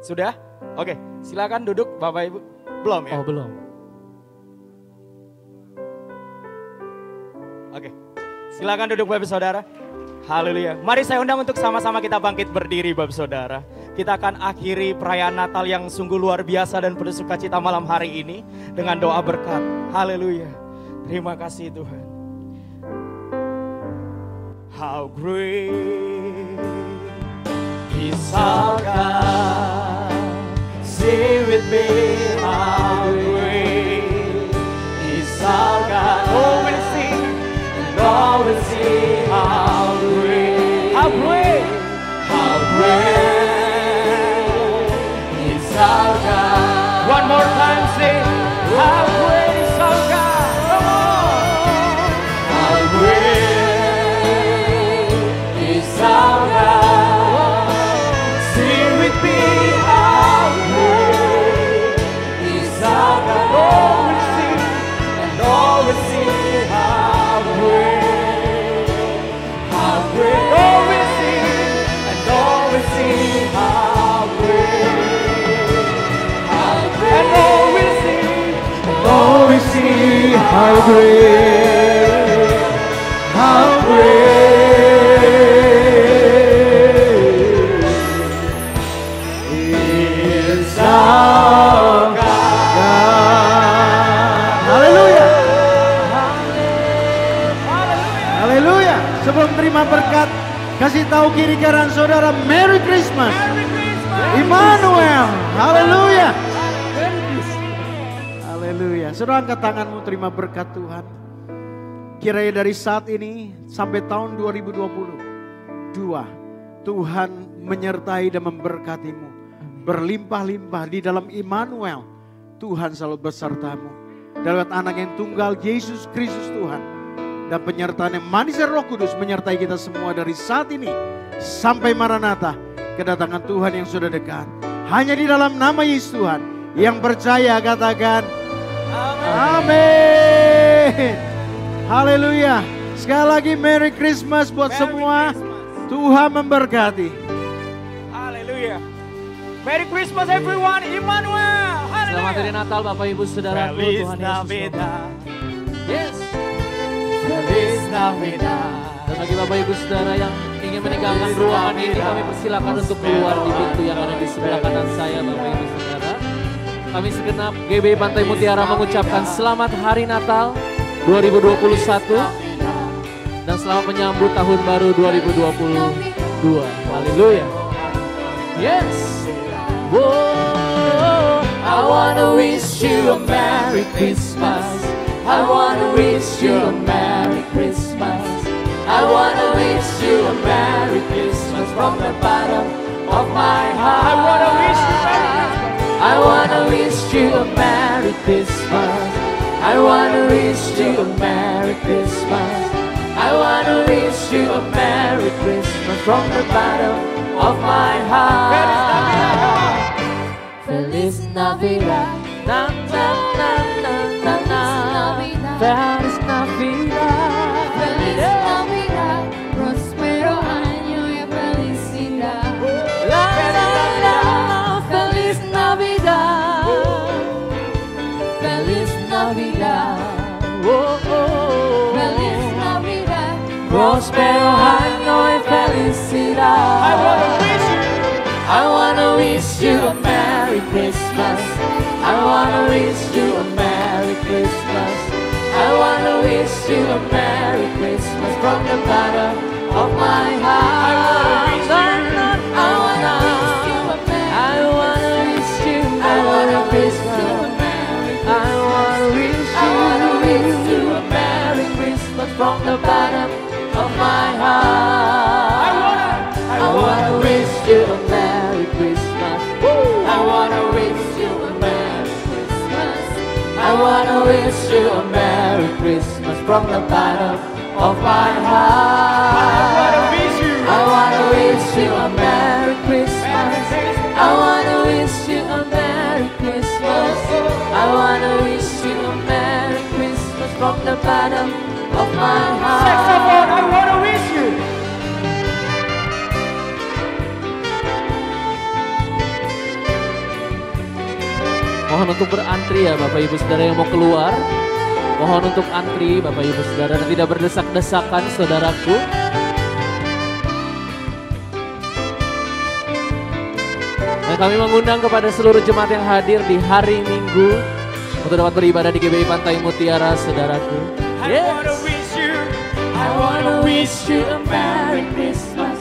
Sudah? Oke, silakan duduk Bapak Ibu. Belum ya? Oh, belum. Oke. Silakan duduk Bapak Saudara. Haleluya. Mari saya undang untuk sama-sama kita bangkit berdiri Bapak Saudara. Kita akan akhiri perayaan Natal yang sungguh luar biasa dan penuh sukacita malam hari ini dengan doa berkat. Haleluya. Terima kasih Tuhan. How great is our God. Sing with me, how great is our God. Oh, we'll sing, and all will see how great, how great is our God. One more time, sing, how great is our God. Come on, how great. Our God, sing with me, how great is our God. Oh, we'll sing, and all will sing, how great, oh, we'll sing, and all will sing, how great, and all will sing, and all will sing, how great, how great. Sebelum terima berkat, kasih tahu kiri kanan saudara, Merry Christmas. Immanuel. Haleluya. Haleluya. Saudara angkat tanganmu terima berkat Tuhan. Kiranya dari saat ini sampai tahun 2022, Tuhan menyertai dan memberkatimu. Berlimpah-limpah di dalam Immanuel. Tuhan selalu besertamu. Lewat anak yang tunggal Yesus Kristus Tuhan. Dan penyertaan yang manis dan Roh Kudus menyertai kita semua dari saat ini sampai Maranatha, kedatangan Tuhan yang sudah dekat. Hanya di dalam nama Yesus Tuhan. Yang percaya katakan amin. Haleluya. Sekali lagi Merry Christmas buat semua. Tuhan memberkati. Haleluya. Merry Christmas everyone. Immanuel. Selamat hari Natal Bapak Ibu Saudaraku, Feliz Tuhan Yesus. Navidad. Yes. Feliz Navidad. Dan bagi Bapak Ibu Saudara yang ingin meninggalkan ruangan ini, kami persilakan untuk keluar di pintu yang ada di sebelah kanan saya Bapak Ibu Saudara. Kami segenap GBI Pantai Mutiara mengucapkan selamat hari Natal 2021 dan selamat menyambut tahun baru 2022. Haleluya. Yes. Whoa, I wanna wish you a Merry Christmas. I wanna wish you a Merry Christmas. I wanna wish you a Merry Christmas from the bottom of my heart. I wanna wish you a Merry Christmas. I wanna wish you a Merry Christmas. I wanna wish you a Merry Christmas. I wanna wish you a Merry Christmas from the bottom of my heart. Feliz Navidad, na na na na na na. Feliz Navidad, Feliz Navidad, próspero año y felicidad. La la la, Feliz Navidad, Feliz Navidad, oh oh. Feliz Navidad, Próspero año y felicidad. I wanna wish you a Merry Christmas. I wanna wish you a Merry Christmas. I wanna wish you a Merry Christmas from the bottom of my heart. I wanna wish you a Merry Christmas. I wanna wish you a Merry Christmas from the bottom of my heart. I wanna wish you a Merry Christmas. I wanna wish you a Merry Christmas. I wanna wish you a Merry Christmas from the bottom of my heart. I wanna wish you a Merry Christmas. I wanna wish you a Merry Christmas. I wanna wish you a Merry Christmas from the bottom of my heart. Saxophone, I wanna wish you. Mohon untuk berantri ya Bapak Ibu Saudara yang mau keluar. Mohon untuk antri Bapak Ibu Saudara dan tidak berdesak-desakan saudaraku. Dan kami mengundang kepada seluruh jemaat yang hadir di hari Minggu untuk dapat beribadah di GBI Pantai Mutiara saudaraku. Yes. I wanna wish you a Merry Christmas.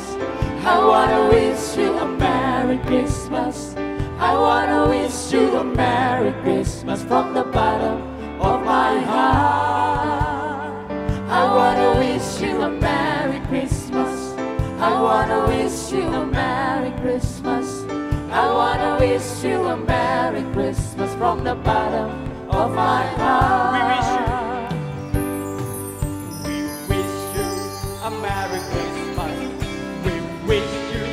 I wanna wish you a Merry Christmas. I wanna wish you a Merry Christmas from the bottom of my heart. I wanna wish you a Merry Christmas. I wanna wish you a Merry Christmas. I wanna wish you a Merry Christmas from the bottom of my heart. We wish you a Merry Christmas. We wish you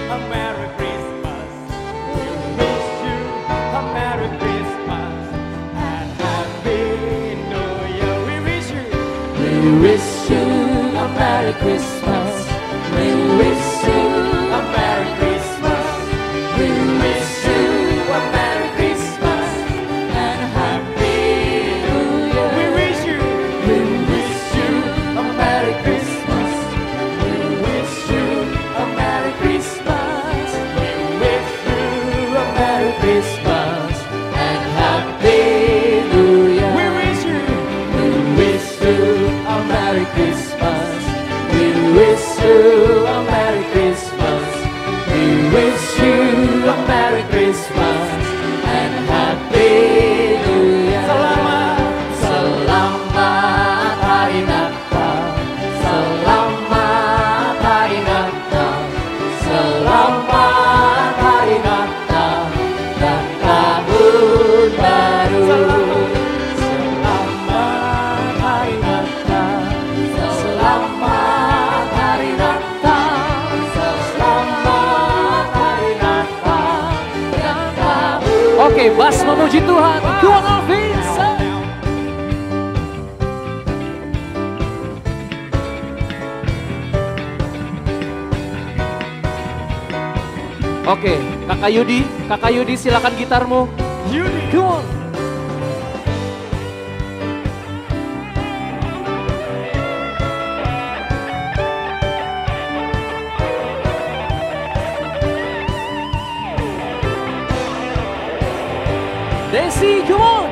a Merry Christmas. We wish you a Merry Christmas and Happy New Year. We wish you. We wish you a Merry Christmas. We wish you a Merry Christmas. We wish you a Merry Christmas and Happy New Year. We wish you. We wish you a Merry Christmas. We wish you a Merry Christmas. We wish you a Merry Christmas and Happy New Year. We wish you. We wish you a Merry Christmas. We wish you a Merry Christmas. We wish you a Merry Christmas and Happy New Year. Selamat Hari Natal. Selamat Hari Natal. Selamat Hari Natal dan Tahun Baru. Selamat Hari Natal. Selamat Hari Natal. Selamat Hari Natal dan Tahun. Oke, Bas memuji Tuhan. Tuhan Alvisa. Oke, Kakak Yudi silakan gitarmu. Yudi, come on. Desi, come on.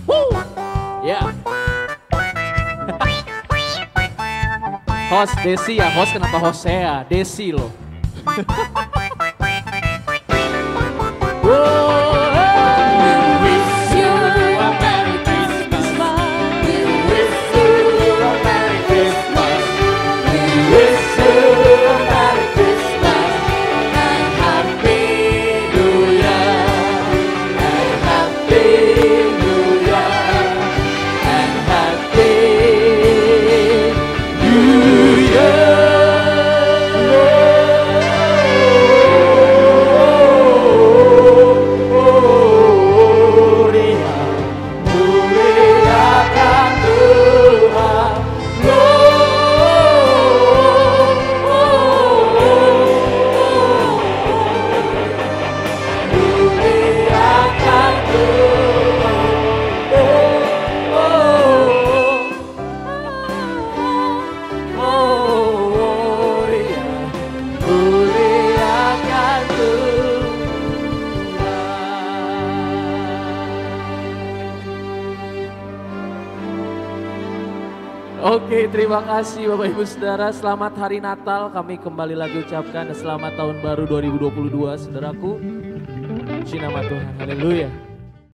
Woo. Yeah. Host Desi ya, host kenapa host saya? Desi loh. Oke, terima kasih Bapak Ibu Saudara. Selamat Hari Natal. Kami kembali lagi ucapkan selamat tahun baru 2022, saudaraku. Puji nama Tuhan. Haleluya.